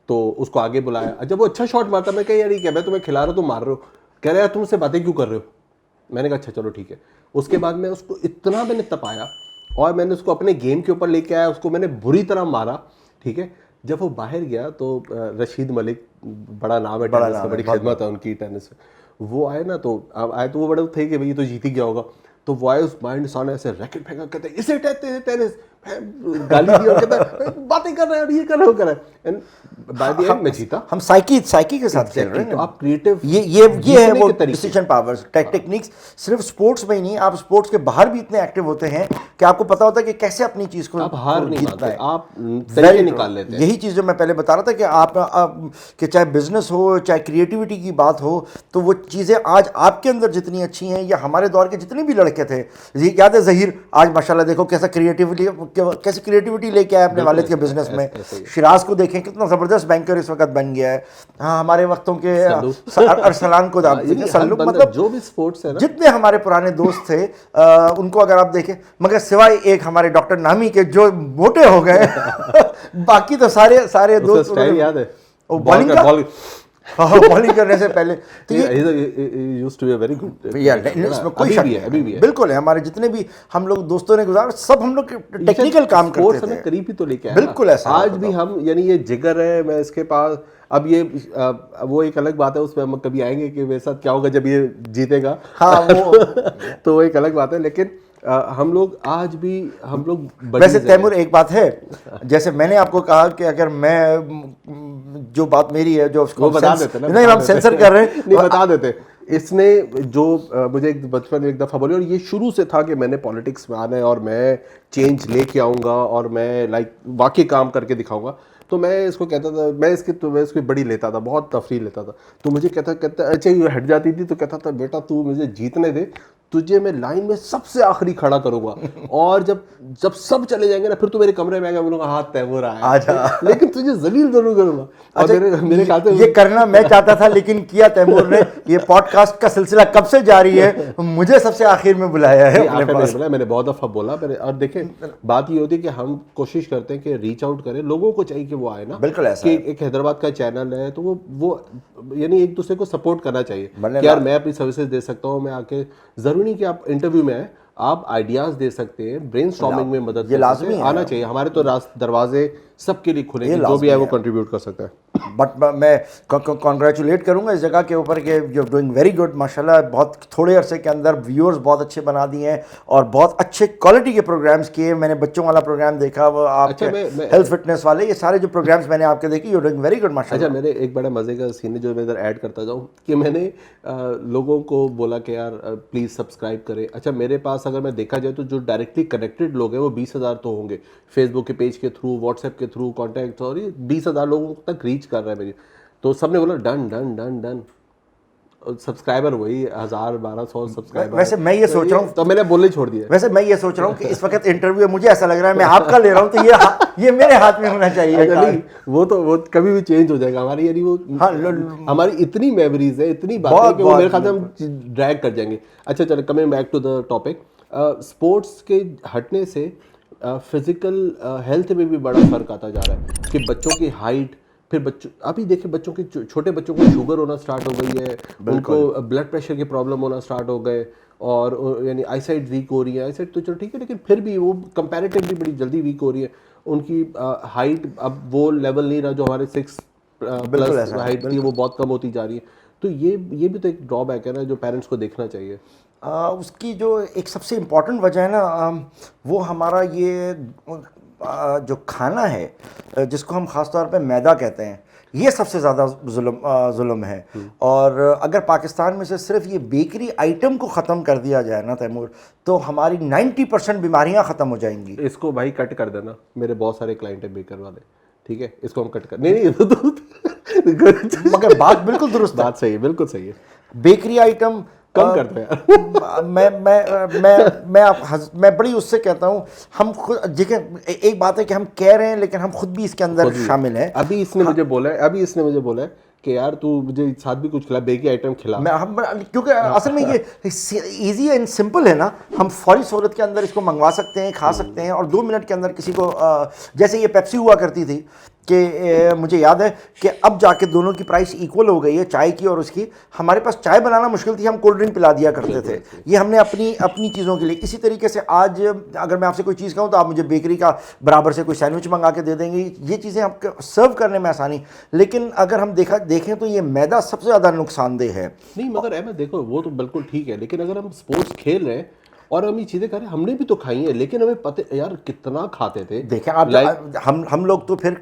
तो उसको आगे बुलाया। जब वो अच्छा शॉट मारता, मैं कह यार ये क्या, मैं तुम्हें खिला रहा हूँ तुम मार रहे हो। कह रहे यार तुम उससे बातें क्यों कर रहे हो? मैंने कहा अच्छा चलो ठीक है। उसके बाद मैं उसको इतना मैंने तपाया और मैंने उसको अपने गेम के ऊपर लेके आया, उसको मैंने बुरी तरह मारा। ठीक है, जब वो बाहर गया तो रशीद मलिक, बड़ा नाम है टेनिस का, बड़ी खिदमत है उनकी टेनिस में, वो आए ना तो आए तो वो बड़े थे कि भाई ये तो जीत ही गया होगा। तो वो आए, उस माइंड सामने ऐसे रैकेट फेंका, कहते इसे कहते हैं टेनिस, गाली दी और कहता बातें कर रहे हैं, ये कर रहे हो, कर रहे हैं। एंड बाय द एंड मैं जीता। हम साइकी के साथ खेल रहे हैं। तो आप क्रिएटिव, ये है वो डिसीजन पावर्स, टेक्निक्स। सिर्फ स्पोर्ट्स में ही नहीं, आप स्पोर्ट्स के बाहर भी इतने एक्टिव होते हैं कि आपको पता होता है कि कैसे अपनी चीज को आप हार नहीं जीतना है, आप तरीके निकाल लेते हैं। यही चीज जो मैं पहले बता रहा था कि आप कि चाहे बिजनेस हो, चाहे क्रिएटिविटी की बात हो, तो वो चीजें आज आपके अंदर जितनी अच्छी हैं, या हमारे दौर के जितने भी लड़के थे, याद है ज़हीर, आज माशाल्लाह देखो कैसे क्रिएटिविटी लेके आए अपने वालिद के बिजनेस में। शिराज को देखें कितना ज़बरदस्त बैंकर इस वक्त बन गया है। हाँ, हमारे वक्तों के अरसलान को सल्लू, मतलब जो भी स्पोर्ट्स है ना, जितने हमारे पुराने दोस्त थे उनको अगर आप देखें, मगर सिवाय एक हमारे डॉक्टर नामी के जो मोटे हो गए बाकी तो सारे दोस्त। याद है बॉलिंग करने से पहले तो used to be a very good, इसमें कोई शक अभी भी है। बिल्कुल है। हमारे जितने भी हम लोग दोस्तों ने गुजारा, सब हम लोग टेक्निकल काम करते थे, करीब ही तो लेके आया। बिल्कुल ऐसा आज भी हम, यानी ये जिगर है मैं इसके पास। अब ये वो एक अलग बात है, उसमें हम कभी आएंगे कि मेरे साथ क्या होगा जब ये जीतेगा। हाँ वो तो वो एक अलग बात है, लेकिन हम लोग आज भी हम लोग वैसे तैमूर एक बात है, जैसे मैंने आपको कहा कि अगर मैं जो बात मेरी है जो उसको बता देते ना, नहीं हम सेंसर कर रहे हैं, नहीं बता देते। इसने जो मुझे एक बचपन में एक दफ़ा बोली, और ये शुरू से था कि मैंने पॉलिटिक्स में आना है और मैं चेंज लेके आऊँगा और मैं लाइक वाकई काम करके दिखाऊंगा। तो मैं इसको कहता था, मैं इसकी बड़ी लेता था, बहुत तफरीह लेता था। तो मुझे कहता अच्छा ये हट जाती थी तो कहता था बेटा तू मुझे जीतने दे, तुझे मैं लाइन में सबसे आखिरी खड़ा करूंगा, और जब सब चले जाएंगे ना फिर तू मेरे कमरे में आएगा, बोलूंगा हाथ तैमूर आया, लेकिन तुझे जलील जरूर करूंगा। अच्छा, मेरे ख्याल ये करना मैं चाहता था लेकिन किया तैमूर ने। ये पॉडकास्ट का सिलसिला कब से जारी है, मुझे सबसे आखिर में बुलाया है अपने पास। मैंने बहुत दफा बोला। और देखें बात ये होती है कि हम कोशिश करते हैं कि रीच आउट करें, लोगों को चाहिए कि वो आए ना। बिल्कुल ऐसा कि एक हैदराबाद का चैनल है तो वो यानी एक दूसरे को सपोर्ट करना चाहिए कि यार मैं अपनी सर्विसेज दे सकता हूँ, मैं आके, जरूरी नहीं कि आप इंटरव्यू में आए, आप आइडियाज दे सकते हैं, ब्रेनस्टॉर्मिंग में मदद ये लाजमी है, आना चाहिए। हमारे तो दरवाजे सबके लिए खुले, जो भी है वो कंट्रीब्यूट कर सकता है। बट मैं कॉन्ग्रेचुलेट करूंगा इस जगह के ऊपर कि you are doing very good माशाल्लाह। बहुत थोड़े अरसे के अंदर व्यूअर्स बहुत अच्छे बना दिए हैं और बहुत अच्छे क्वालिटी के प्रोग्राम्स किए। मैंने बच्चों वाला प्रोग्राम देखा, वो आपके हेल्थ फिटनेस वाले, ये सारे जो प्रोग्राम्स मैंने आपके देखे, you are doing very good माशाल्लाह। अच्छा, मेरे एक बड़ा मजे का सीन है जो मैं इधर ऐड करता जाऊँ कि मैंने लोगों को बोला कि यार प्लीज़ सब्सक्राइब करें। अच्छा, मेरे पास अगर मैं देखा जाए तो जो डायरेक्टली कनेक्टेड लोग हैं वो 20,000 तो होंगे, फेसबुक के पेज के थ्रू, व्हाट्सएप के थ्रू कॉन्टैक्ट, और ये 20,000 लोगों तक रीच कर रहा है मेरी। तो सबने बोला done done done done, subscriber वही 1,000-1,200 सब्सक्राइबर। वैसे मैं ये सोच रहा हूँ, तो मैंने बोलने छोड़ दिया। वैसे मैं ये सोच रहा हूँ कि इस वक्त इंटरव्यू मुझे ऐसा लग रहा है मैं आपका ले रहा हूँ तो ये मेरे हाथ में होना चाहिए। नहीं, वो कभी भी चेंज हो जाएगा हमारी, यानी वो हमारी इतनी मेमोरीज है, इतनी बातें कि वो मेरे ख्याल से हम ड्रैग कर जाएंगे। अच्छा चलो, coming back to the topic, sports के हटने से फिजिकल हेल्थ में भी बड़ा फर्क आता जा रहा है कि बच्चों की हाइट, फिर बच्चों, अभी देखिए बच्चों के छोटे बच्चों को शुगर होना स्टार्ट हो गई है, उनको ब्लड प्रेशर के प्रॉब्लम होना स्टार्ट हो गए, और यानी आईसाइट वीक हो रही है। आईसाइट तो चलो ठीक है, लेकिन फिर भी वो कंपैरेटिवली बड़ी जल्दी वीक हो रही है। उनकी हाइट अब वो लेवल नहीं रहा जो हमारे 6 प्लस हाइट थी, वो बहुत कम होती जा रही है। तो ये भी तो एक ड्रॉबैक है ना, जो पेरेंट्स को देखना चाहिए। उसकी जो एक सबसे इम्पॉर्टेंट वजह है ना, वो हमारा ये जो खाना है, जिसको हम ख़ास तौर पे मैदा कहते हैं, ये सबसे ज़्यादा जुल्म है। और अगर पाकिस्तान में से सिर्फ ये बेकरी आइटम को ख़त्म कर दिया जाए ना तैमूर, तो हमारी 90% बीमारियां ख़त्म हो जाएंगी। इसको भाई कट कर देना, मेरे बहुत सारे क्लाइंट है बेकर वाले, ठीक है, इसको हम कट कर नहीं मगर बात बिल्कुल दुरुस्त है, बात सही है, बिल्कुल सही है। बेकरी आइटम कम करते हैं। मैं बड़ी उससे कहता हूँ, हम खुद देखिए, एक बात है कि हम कह रहे हैं लेकिन हम खुद भी इसके अंदर शामिल हैं। अभी इसने मुझे बोला है कि यार तू मुझे साथ भी कुछ खिला, बेकरी आइटम खिला। क्योंकि असल में ये इजी एंड सिंपल है ना, हम फौरी सूरत के अंदर इसको मंगवा सकते हैं, खा सकते हैं, और 2 मिनट के अंदर किसी को जैसे ये पेप्सी हुआ करती थी कि मुझे याद है कि अब जाके दोनों की प्राइस इक्वल हो गई है, चाय की और उसकी। हमारे पास चाय बनाना मुश्किल थी, हम कोल्ड ड्रिंक पिला दिया करते थे। ये हमने अपनी चीज़ों के लिए। इसी तरीके से आज अगर मैं आपसे कोई चीज़ कहूँ तो आप मुझे बेकरी का बराबर से कोई सैंडविच मंगा के दे देंगे। ये चीज़ें आपको सर्व करने में आसानी, लेकिन अगर हम देखें तो ये मैदा सबसे ज़्यादा नुकसानदेह है। नहीं, मगर अहमद देखो, वो तो बिल्कुल ठीक है, लेकिन अगर हम स्पोर्ट्स खेल रहे हैं और हम ये चीज़ें कर रहे हैं, हमने भी तो खाई है, लेकिन हमें पता यार कितना खाते थे। देखें आप, हम लोग तो फिर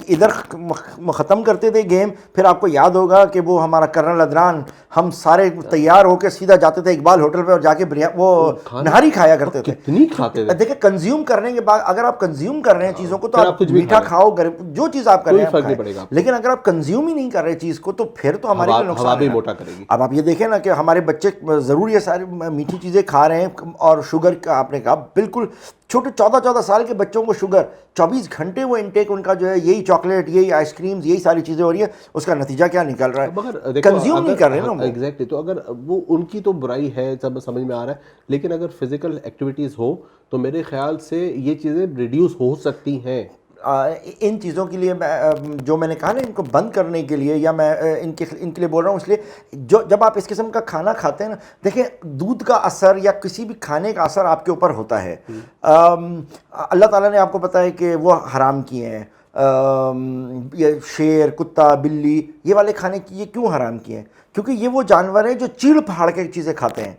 इधर ख़त्म करते थे गेम, फिर आपको याद होगा कि वो हमारा कर्नल अदनान, हम सारे तैयार होकर सीधा जाते थे इकबाल होटल पे और जाके वो नहारी खाया करते थे। कितनी खाते थे। देखिए, कंज्यूम करने के बाद अगर आप कंज्यूम कर रहे हैं चीज़ों को, तो आप मीठा खाओ, जो चीज़ आप कर रहे हैं, लेकिन अगर आप कंज्यूम ही नहीं कर रहे चीज़ को, तो फिर तो हमारे लिए नुकसान है। मोटा करेगी। अब आप ये देखें ना कि हमारे बच्चे ज़रूर ये सारी मीठी चीज़ें खा रहे हैं, और शुगर का आपने कहा बिल्कुल, छोटे 14-14 साल के बच्चों को शुगर, 24 घंटे वो इनटेक उनका जो है, यही चॉकलेट, यही आइसक्रीम्स, यही सारी चीज़ें हो रही है। उसका नतीजा क्या निकल रहा है? मगर कंज्यूम नहीं कर रहे ना वो। एग्जैक्टली। तो अगर वो उनकी तो बुराई है, सब समझ में आ रहा है, लेकिन अगर फिजिकल एक्टिविटीज़ हो तो मेरे ख्याल से ये चीज़ें रिड्यूस हो सकती हैं। इन चीज़ों के लिए जो मैंने कहा ना, इनको बंद करने के लिए, या मैं इनके लिए बोल रहा हूँ इसलिए, जब आप इस किस्म का खाना खाते हैं ना, देखिए, दूध का असर या किसी भी खाने का असर आपके ऊपर होता है। अल्लाह ताला ने आपको पता है कि वो हराम किए हैं, ये शेर, कुत्ता, बिल्ली, ये वाले खाने की ये क्यों हराम किए हैं? क्योंकि ये वो जानवर हैं जो चीड़ फाड़ के चीज़ें खाते हैं।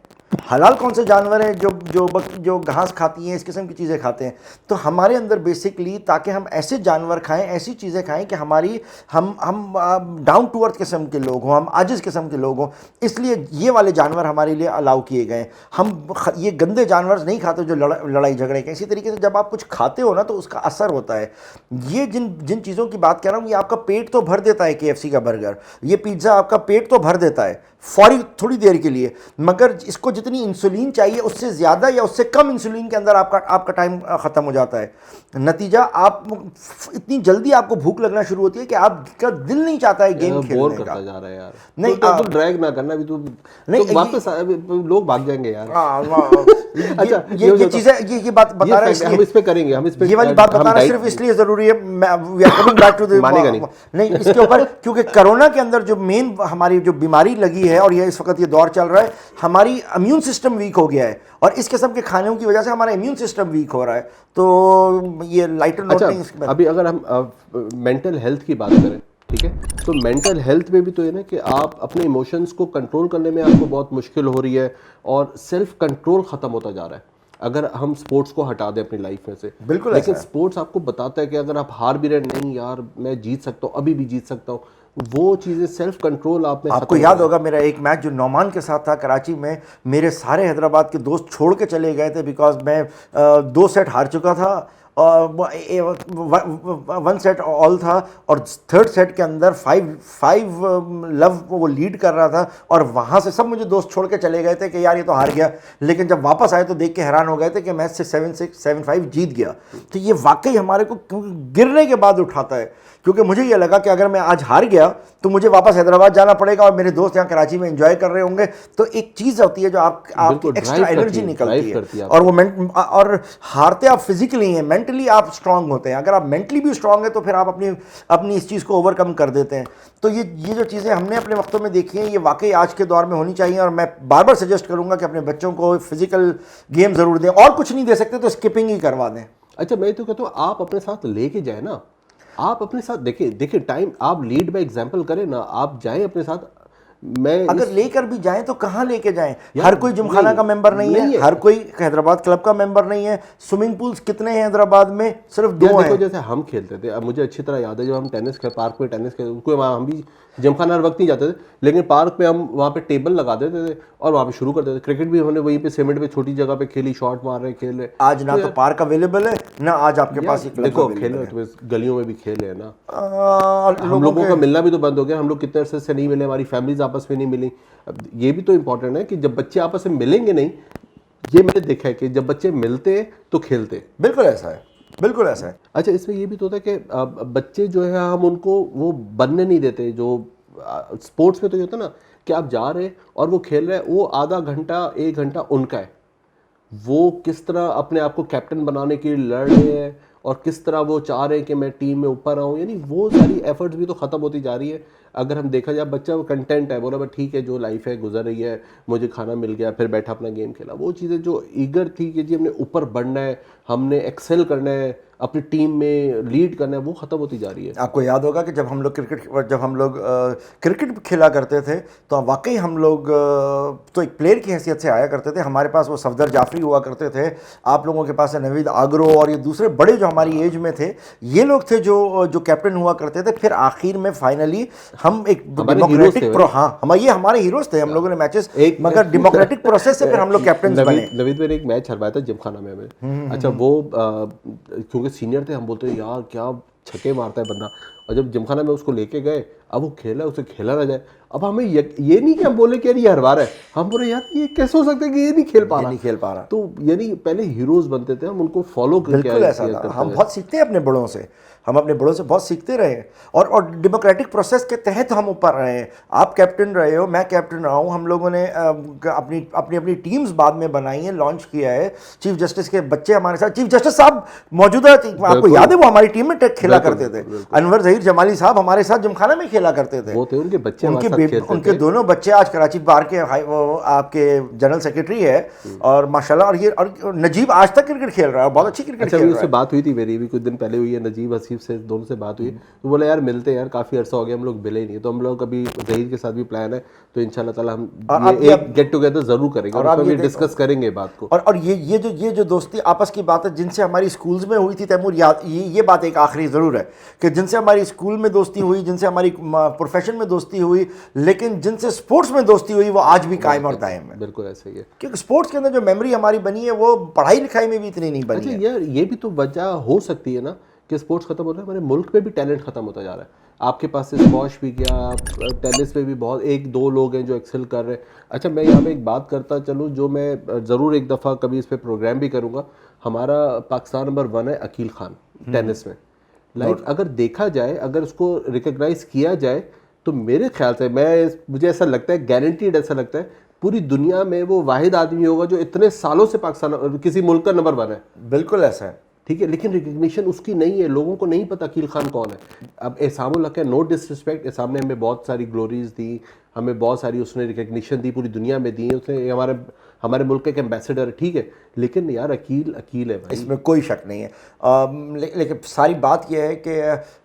हलाल कौन से जानवर हैं जो घास खाती हैं, इस किस्म की चीज़ें खाते हैं। तो हमारे अंदर बेसिकली, ताकि हम ऐसे जानवर खाएं, ऐसी चीज़ें खाएं कि हम डाउन टू अर्थ किस्म के लोग हों, हम आजिज़ किस्म के लोग हों, इसलिए ये वाले जानवर हमारे लिए अलाउ किए गए। हम ये गंदे जानवर नहीं खाते जो लड़ाई झगड़े के। इसी तरीके से जब आप कुछ खाते हो ना, तो उसका असर होता है। ये जिन चीज़ों की बात कर रहा हूँ, ये आपका पेट तो भर देता है, KFC का बर्गर, ये पिज़्ज़ा आपका पेट तो भर देता है फौरी थोड़ी देर के लिए, मगर इसको जितनी इंसुलिन चाहिए उससे ज़्यादा या उससे कम इंसुलिन के अंदर आपका टाइम ख़त्म हो जाता है। नतीजा, आप इतनी जल्दी आपको भूख लगना शुरू होती है कि आपका दिल नहीं चाहता है गेम खेलने का। करता जा रहा है यार। नहीं, तो ड्रैग ना करना, अभी तो नहीं, तो वापस लोग भाग जाएंगे यार। अच्छा, ये चीज़ें, ये बात बता रहे हैं, हम इस पे करेंगे, हम इस पे ये वाली बात बताना सिर्फ इसलिए ज़रूरी है, मानेगा नहीं इसके ऊपर, क्योंकि कोरोना के अंदर जो मेन हमारी जो बीमारी लगी है, और ये इस वक्त ये दौर चल रहा है, हमारी इम्यून सिस्टम वीक हो गया है, और इस किस्म के खानों की वजह से हमारा इम्यून सिस्टम वीक हो रहा है। तो ये लाइटर नोटिंग। अभी अगर हम मेंटल हेल्थ की बात करें, ठीक है, तो मेंटल हेल्थ में भी तो ये ना कि आप अपने इमोशंस को कंट्रोल करने में आपको बहुत मुश्किल हो रही है, और सेल्फ कंट्रोल ख़त्म होता जा रहा है अगर हम स्पोर्ट्स को हटा दें अपनी लाइफ में से। बिल्कुल। लेकिन स्पोर्ट्स आपको बताता है कि अगर आप हार भी रहे, नहीं यार मैं जीत सकता हूँ, अभी भी जीत सकता हूँ, वो चीज़ें सेल्फ कंट्रोल आप में। आपको याद होगा मेरा एक मैच जो नौमान के साथ था कराची में, मेरे सारे हैदराबाद के दोस्त छोड़ के चले गए थे, बिकॉज मैं 2 सेट हार चुका था, और 1 सेट ऑल था, और 3rd सेट के अंदर 5 लव वो लीड कर रहा था, और वहाँ से सब मुझे दोस्त छोड़ के चले गए थे कि यार ये तो हार गया। लेकिन जब वापस आए तो देख के हैरान हो गए थे कि मैच से 7-6, 7-5 जीत गया। तो ये वाकई हमारे को गिरने के बाद उठाता है, क्योंकि मुझे ये लगा कि अगर मैं आज हार गया तो मुझे वापस हैदराबाद जाना पड़ेगा, और मेरे दोस्त यहाँ कराची में एंजॉय कर रहे होंगे। तो एक चीज़ होती है जो आपकी एक्स्ट्रा एनर्जी निकलती है, और वो और हारते आप फिजिकली हैं, मेंटली आप स्ट्रांग होते हैं। अगर आप मेंटली भी स्ट्रांग है तो फिर आप अपनी इस चीज़ को ओवरकम कर देते हैं। तो ये जो चीज़ें हमने अपने वक्तों में देखी हैं, ये वाकई आज के दौर में होनी चाहिए। और मैं बार बार सजेस्ट करूंगा कि अपने बच्चों को फिजिकल गेम ज़रूर दें, और कुछ नहीं दे सकते तो स्किपिंग ही करवा दें। अच्छा, मैं तो कहता हूँ आप अपने साथ लेके जाए ना, आप अपने साथ देखिए टाइम, आप लीड बाय एग्जांपल करें ना, आप जाएं अपने साथ। मैं अगर लेकर भी जाएं तो कहाँ लेके जाएं? हर कोई जिमखाना का मेंबर नहीं है, हर कोई हैदराबाद क्लब का मेंबर नहीं है। स्विमिंग पूल्स कितने हैं हैदराबाद में? सिर्फ 2 हैं। देखो जैसे हम खेलते थे, अब मुझे अच्छी तरह याद है जब हम टेनिस के पार्क में टेनिस खेलते, उसको हम भी जिमखाना हर वक्त नहीं जाते थे, लेकिन पार्क में हम वहाँ पे टेबल लगा देते थे और वहाँ पे शुरू कर देते थे। क्रिकेट भी हमने वहीं पे सीमेंट पे छोटी जगह पे खेली, शॉट मार रहे, खेल रहे। आज ना तो पार्क अवेलेबल है, ना आज आपके पास एक देखो खेले तो गलियों में भी खेले है ना। हम लोगों का मिलना भी तो बंद हो गया, हम लोग कितने अरसे से नहीं मिले, हमारी फैमिलीज आपस में नहीं मिली। अब ये भी तो इम्पोर्टेंट है कि जब बच्चे आपस में मिलेंगे नहीं, ये मैंने देखा है कि जब बच्चे मिलते तो खेलते। बिल्कुल ऐसा है, बिल्कुल ऐसा है। अच्छा, इसमें ये भी तो होता है कि बच्चे जो है हम उनको वो बनने नहीं देते। जो स्पोर्ट्स में तो ये होता है ना कि आप जा रहे और वो खेल रहे हैं, वो आधा घंटा 1 घंटा उनका है। वो किस तरह अपने आप को कैप्टन बनाने के लिए लड़ रहे हैं और किस तरह वो चाह रहे हैं कि मैं टीम में ऊपर आऊँ, यानी वो सारी एफर्ट्स भी तो ख़त्म होती जा रही है। अगर हम देखा जाए, बच्चा वो कंटेंट है, बोला बस ठीक है जो लाइफ है गुजर रही है, मुझे खाना मिल गया, फिर बैठा अपना गेम खेला। वो चीज़ें जो ईगर थी कि जी हमने ऊपर बढ़ना है, हमने एक्सेल करना है, अपनी टीम में लीड करना है, वो ख़त्म होती जा रही है। आपको याद होगा कि जब हम लोग क्रिकेट खेला करते थे तो वाकई हम लोग तो एक प्लेयर की हैसियत से आया करते थे। हमारे पास वो सफदर जाफरी हुआ करते थे, आप लोगों के पास है नवीद आगरो, और ये दूसरे बड़े जो हमारी एज में थे, ये लोग थे जो कैप्टन हुआ करते थे। फिर आखिर में फाइनली हम एक डेमोक्रेटिक ये हमारे हीरोज थे। हम लोगों ने मैचेस मगर डेमोक्रेटिक प्रोसेस से फिर हम लोग कैप्टन बने। नवीद मैंने एक मैच हरवाया था जिमखाना में हमें। अच्छा, वो क्योंकि सीनियर थे, हम बोलते यार क्या छक्के मारता है बंदा, और जब जिमखाना में उसको लेके गए, अब वो खेला, उसे खेला ना जाए। अब हमें ये नहीं कि हम बोले कि यार ये हरवा रहा है, हम बोले यार ये कैसे हो सकता है कि ये नहीं खेल पा रहा। तो यानी पहले हीरोज बनते थे, हम उनको फॉलो करके बिल्कुल ऐसा था। हम बहुत सीखते हैं अपने बड़ों से, हम अपने बड़ों से बहुत सीखते रहे और डेमोक्रेटिक प्रोसेस के तहत हम ऊपर रहे हैं। आप कैप्टन रहे हो, मैं कैप्टन रहा हूँ, हम लोगों ने अपनी टीम्स बाद में बनाई हैं, लॉन्च किया है। चीफ जस्टिस के बच्चे हमारे साथ, चीफ जस्टिस साहब मौजूदा, आपको याद है वो हमारी टीम में खेला करते थे। अनवर ज़हीर जमाली साहब हमारे साथ जिमखाना में खेला करते थे। वो थे उनके बच्चे, उनके दोनों बच्चे आज कराची बार के आपके जनरल सेक्रेटरी है और माशाल्लाह, और नजीब आज तक क्रिकेट खेल रहा है, बहुत अच्छी क्रिकेट खेल रहा है। उससे बात हुई थी मेरी भी कुछ दिन पहले हुई है, नजीब हसीब से, दोनों से बात हुई। तो बोला यार मिलते हैं यार, काफ़ी अर्सा हो गया हम लोग मिले ही नहीं। तो हम लोग अभी ज़हीर के साथ भी प्लान है, तो इंशाल्लाह ताला हम एक गेट टुगेदर ज़रूर करेंगे और उसमें भी डिस्कस करेंगे बात को। और ये जो दोस्ती आपस की बात है जिनसे हमारी स्कूल्स में हुई थी तैमूर, याद ये बात एक आखिरी ज़रूर है कि जिनसे हमारी स्कूल में दोस्ती हुई, जिनसे हमारी प्रोफेशन में दोस्ती हुई, लेकिन जिनसे स्पोर्ट्स में दोस्ती हुई, वो आज भी कायम और दायम है। बिल्कुल ऐसे ही है, क्योंकि स्पोर्ट्स के अंदर जो मेमोरी हमारी बनी है वो पढ़ाई लिखाई में भी इतनी नहीं बनी है। यार ये भी तो वजह हो सकती है ना कि स्पोर्ट्स खत्म हो रहा है, हमारे मुल्क में भी टैलेंट खत्म होता जा रहा है। आपके पास से स्क्वॉश भी गया, टेनिस में भी बहुत 1-2 लोग हैं जो एक्सेल कर रहे हैं। अच्छा, मैं यहाँ पे एक बात करता चलूँ जो मैं ज़रूर एक दफ़ा कभी इस पे प्रोग्राम भी करूँगा। हमारा पाकिस्तान नंबर 1 है अकील खान टेनिस में। लाइक अगर देखा जाए, अगर उसको रिकग्नाइज किया जाए तो मेरे ख्याल से मुझे ऐसा लगता है, गारंटीड ऐसा लगता है, पूरी दुनिया में वो वाहिद आदमी होगा जो इतने सालों से पाकिस्तान किसी मुल्क का नंबर 1 है। बिल्कुल ऐसा है, ठीक है, लेकिन रिकग्निशन उसकी नहीं है, लोगों को नहीं पता अकील खान कौन है। अब एहसामुल हक है, नो डिसरिस्पेक्ट, एहसाम ने हमें बहुत सारी ग्लोरीज दी, हमें बहुत सारी उसने रिकग्निशन दी, पूरी दुनिया में दी, उसने हमारे मुल्क के एक एम्बेसडर, ठीक है, लेकिन यार अकील है भाई, इसमें कोई शक नहीं है। लेकिन सारी बात यह है कि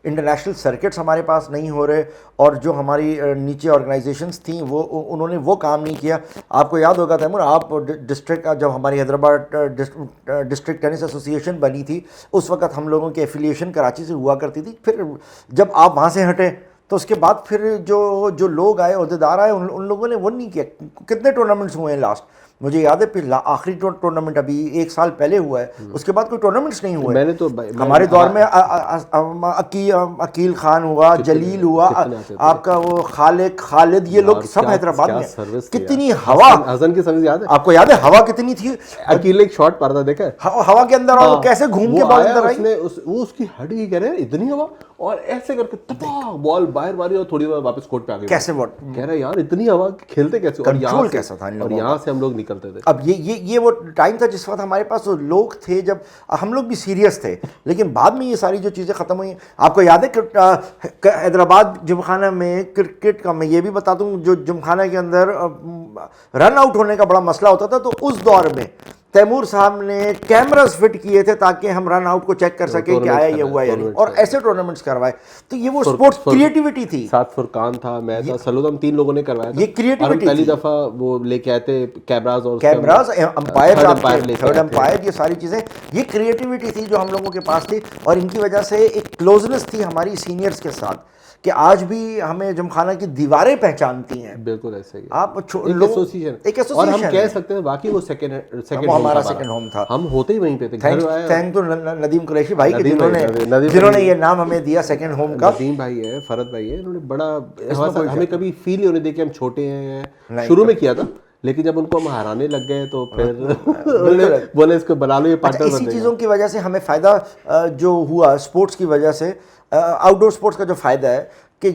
इंटरनेशनल सर्किट्स हमारे पास नहीं हो रहे और जो हमारी नीचे ऑर्गेनाइजेशंस थी वो उन्होंने वो काम नहीं किया। आपको याद होगा तैमूर, आप डिस्ट्रिक्ट, जब हमारी हैदराबाद डिस्ट्रिक्ट टेनिस एसोसिएशन बनी थी, उस वक्त हम लोगों की एफिलिएशन कराची से हुआ करती थी। फिर जब आप वहाँ से हटे तो उसके बाद फिर जो लोग आए, अहदेदार आए, उन लोगों ने वो नहीं किया। कितने टूर्नामेंट्स हुए हैं लास्ट, मुझे याद है फिर आखिरी टूर्नामेंट अभी 1 साल पहले हुआ है, उसके बाद कोई टूर्नामेंट्स नहीं हुए। मैंने तो हमारे दौर में अकील खान हुआ, जलील हुआ, आपका वो खालिद, ये लोग सब हैदराबाद में। कितनी हवा, हसन की सर्विस याद है आपको? याद है हवा कितनी थी? अकील एक शॉट मारता देखा है, हवा के अंदर, और कैसे घूम के बॉल अंदर आई, वो उसकी हट ही कह रहे हैं इतनी हवा, और ऐसे करके टपा बॉल बाहर मारी और थोड़ी देर वापस कोर्ट पे आ गई। कैसे वो कह रहे यार इतनी हवा खेलते कैसे, और यहाँ कैसा था, और यहाँ से हम लोग निकल निकलते थे। अब ये वो टाइम था जिस वक्त हमारे पास वो लोग थे, जब हम लोग भी सीरियस थे, लेकिन बाद में ये सारी जो चीज़ें ख़त्म हुई। आपको याद है हैदराबाद जिमखाना में क्रिकेट का, मैं ये भी बता दूं, जो जिमखाना के अंदर रन आउट होने का बड़ा मसला होता था, तो उस दौर में तैमूर साहब ने कैमरास फिट किए थे ताकि हम रन आउट को चेक कर सकें कि आया ये हुआ या नहीं, और ऐसे टूर्नामेंट्स करवाए। तो ये वो स्पोर्ट्स क्रिएटिविटी थी। साथ फुरकान था, मैं था, सलोदम, 3 लोगों ने करवाया था। ये क्रिएटिविटी पहली दफा वो लेके आए थे कैमरास और अंपायर, थर्ड लेके अंपायर, ये सारी चीज़ें, ये क्रिएटिविटी थी जो हम लोगों के पास थी, और इनकी वजह से एक क्लोजनेस थी हमारी सीनियर्स के साथ कि आज भी हमें जिमखाना की दीवारें पहचानती हैं। बिल्कुल ऐसे ही आप एक एसोसिएशन, और हम कह सकते हैं बाकी वो सेकंड हमारा सेकंड होम था। हम होते ही वहीं पे थे। थैंक टू नदीम कुरैशी भाई के, जिन्होंने ये नाम हमें दिया सेकंड होम का। नदीम भाई है, फरद भाई है, इन्होंने बड़ा हमें कभी फील ही होने दिया कि हम छोटे हैं। शुरू में किया था, लेकिन जब उनको हम हराने लग गए तो फिर बोले इसको बना लो, ये पार्टनर बन इसी चीज़ों की वजह से हमें फ़ायदा जो हुआ स्पोर्ट्स की वजह से, आउटडोर स्पोर्ट्स का जो फ़ायदा है कि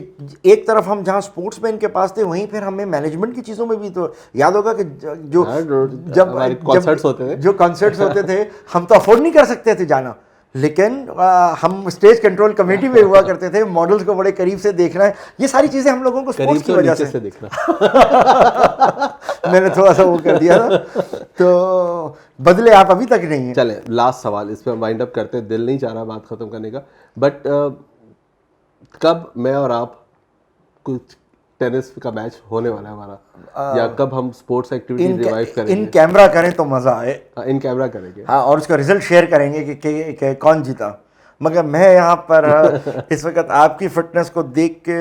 एक तरफ हम जहाँ स्पोर्ट्समैन के पास थे, वहीं फिर हमें मैनेजमेंट की चीज़ों में भी, तो याद होगा कि जब कॉन्सर्ट्स होते थे, जो कॉन्सर्ट्स होते थे, हम तो अफोर्ड नहीं कर सकते थे जाना, लेकिन हम स्टेज कंट्रोल कमेटी में हुआ करते थे, मॉडल्स को बड़े करीब से देखना है, ये सारी चीज़ें हम लोगों को स्पोर्ट्स की वजह से देखना मैंने थोड़ा सा वो कर दिया था, तो बदले आप अभी तक नहीं है। चले लास्ट सवाल, इस पर हम वाइंड अप करते हैं, दिल नहीं चाह रहा बात खत्म करने का, बट कब मैं और आप कुछ टेनिस का मैच होने वाला है हमारा, या कब हम स्पोर्ट्स एक्टिविटी रिवाइव करेंगे? इन कैमरा करें तो मज़ा आए। इन कैमरा करेंगे, हाँ, और उसका रिजल्ट शेयर करेंगे कि कौन जीता। मगर मैं यहाँ पर इस वक्त आपकी फिटनेस को देख के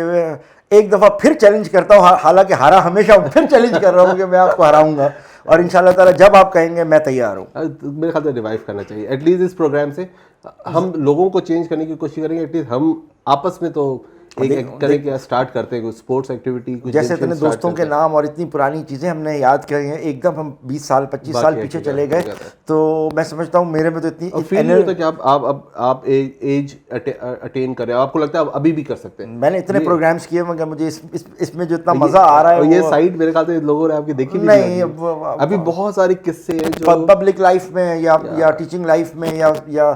एक दफ़ा फिर चैलेंज करता हूँ, हालांकि हारा हमेशा, फिर चैलेंज कर रहा हूँ कि मैं आपको हराऊंगा, और इंशाल्लाह ताला जब आप कहेंगे मैं तैयार हूँ। मेरे ख्याल से रिवाइव करना चाहिए एटलीस्ट इस प्रोग्राम से, हम लोगों को चेंज करने की कोशिश करेंगे, एटलीस्ट हम आपस में तो एक करेंगे, स्टार्ट करते हैं कुछ स्पोर्ट्स एक्टिविटी, जैसे इतने दोस्तों के नाम और इतनी पुरानी चीज़ें हमने याद करी हैं, एकदम हम 20 साल 25 साल पीछे चले गए, तो मैं समझता हूँ मेरे में तो इतनी फील नहीं होता कि आप एज अटेन करें, आपको लगता है आप अभी भी कर सकते हैं। मैंने इतने प्रोग्राम्स किए, मगर मुझे इसमें जो इतना मज़ा आ रहा है, ये साइड मेरे ख्याल से लोगों ने आपकी देखी नहीं। अभी बहुत सारे किस्से हैं जो पब्लिक लाइफ में या टीचिंग लाइफ में या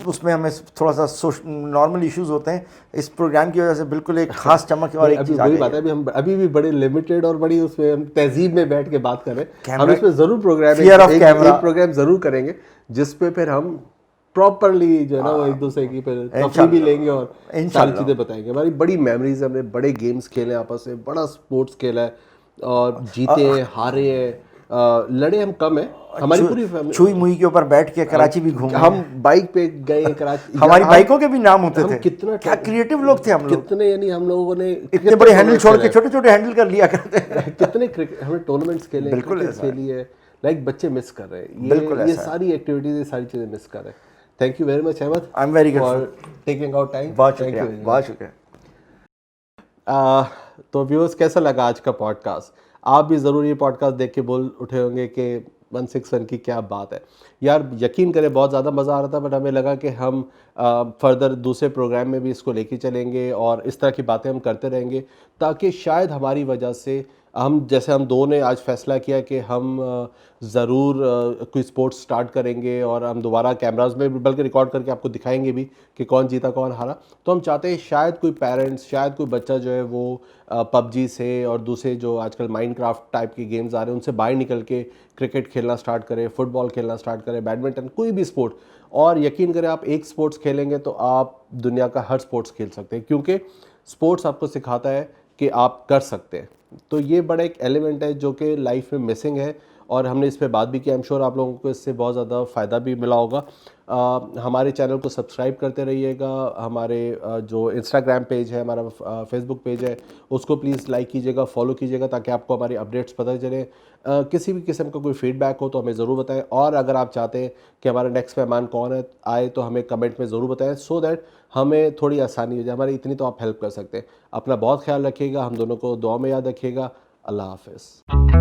उसमें हमें थोड़ा सा नॉर्मल इश्यूज होते हैं, इस प्रोग्राम की वजह से बिल्कुल एक खास चमक है। और एक चीज़ बात है, हम अभी भी बड़े लिमिटेड और बड़ी उसमें हम तहजीब में बैठ के बात कर रहे हैं, हम इसमें जरूर प्रोग्राम जरूर करेंगे जिस पे फिर हम प्रॉपरली जो है ना वो एक दूसरे की फिर तफरीह भी लेंगे और सारी चीज़ें बताएंगे। हमारी बड़ी मेमोरीज है, हमने बड़े गेम्स खेले आपस में, बड़ा स्पोर्ट्स खेला है, और जीते हैं, हारे हैं, लड़े हम कम है, हमारी पूरी फैमिली छुई मुई के ऊपर बैठ के कराची भी घूमे, हम बाइक पे गए कराची, हमारी बाइकों के भी नाम होते थे। कितना क्या क्रिएटिव लोग थे हम लोग, कितने, यानी हम लोगों ने इतने बड़े हैंडल छोड़ के छोटे छोटे हैंडल कर लिया करते हैं। कितने हमने टूर्नामेंट्स खेले, बिल्कुल खेली है, लाइक बच्चे मिस कर रहे हैं ये सारी एक्टिविटीज, ये सारी चीजें मिस कर रहे हैं। Thank you very much Ahmed, I am very good for taking out time. बहुत शुक्रिया, बहुत शुक्रिया। तो व्यूअर्स, कैसा लगा आज का पॉडकास्ट? आप भी ज़रूर ये पॉडकास्ट देख के बोल उठे होंगे कि 161 की क्या बात है यार। यकीन करें बहुत ज़्यादा मज़ा आ रहा था, बट हमें लगा कि हम फर्दर दूसरे प्रोग्राम में भी इसको लेके चलेंगे और इस तरह की बातें हम करते रहेंगे, ताकि शायद हमारी वजह से हम दो ने आज फैसला किया कि हम ज़रूर कोई स्पोर्ट्स स्टार्ट करेंगे, और हम दोबारा कैमराज में बल्कि रिकॉर्ड करके आपको दिखाएंगे भी कि कौन जीता कौन हारा। तो हम चाहते हैं शायद कोई पेरेंट्स, शायद कोई बच्चा जो है वो पबजी से और दूसरे जो आजकल माइनक्राफ्ट टाइप के गेम्स आ रहे हैं उनसे बाहर निकल के क्रिकेट खेलना स्टार्ट करें, फुटबॉल खेलना स्टार्ट करें, बैडमिंटन, कोई भी स्पोर्ट। और यकीन करें, आप एक स्पोर्ट्स खेलेंगे तो आप दुनिया का हर स्पोर्ट्स खेल सकते हैं, क्योंकि स्पोर्ट्स आपको सिखाता है कि आप कर सकते हैं। तो ये बड़ा एक एलिमेंट है जो कि लाइफ में मिसिंग है, और हमने इस पे बात भी की। आई एम श्योर आप लोगों को इससे बहुत ज़्यादा फ़ायदा भी मिला होगा। हमारे चैनल को सब्सक्राइब करते रहिएगा, हमारे जो इंस्टाग्राम पेज है, हमारा फेसबुक पेज है, उसको प्लीज़ लाइक कीजिएगा, फॉलो कीजिएगा, ताकि आपको हमारी अपडेट्स पता चले। किसी भी किस्म का कोई फीडबैक हो तो हमें ज़रूर बताएं, और अगर आप चाहते हैं कि हमारा नेक्स्ट मेहमान कौन है आए तो हमें कमेंट में ज़रूर बताएं, सो दैट हमें थोड़ी आसानी हो जाए। हमारी इतनी तो आप हेल्प कर सकते हैं। अपना बहुत ख्याल रखिएगा, हम दोनों को दुआ में याद रखिएगा। अल्लाह हाफ़िज़।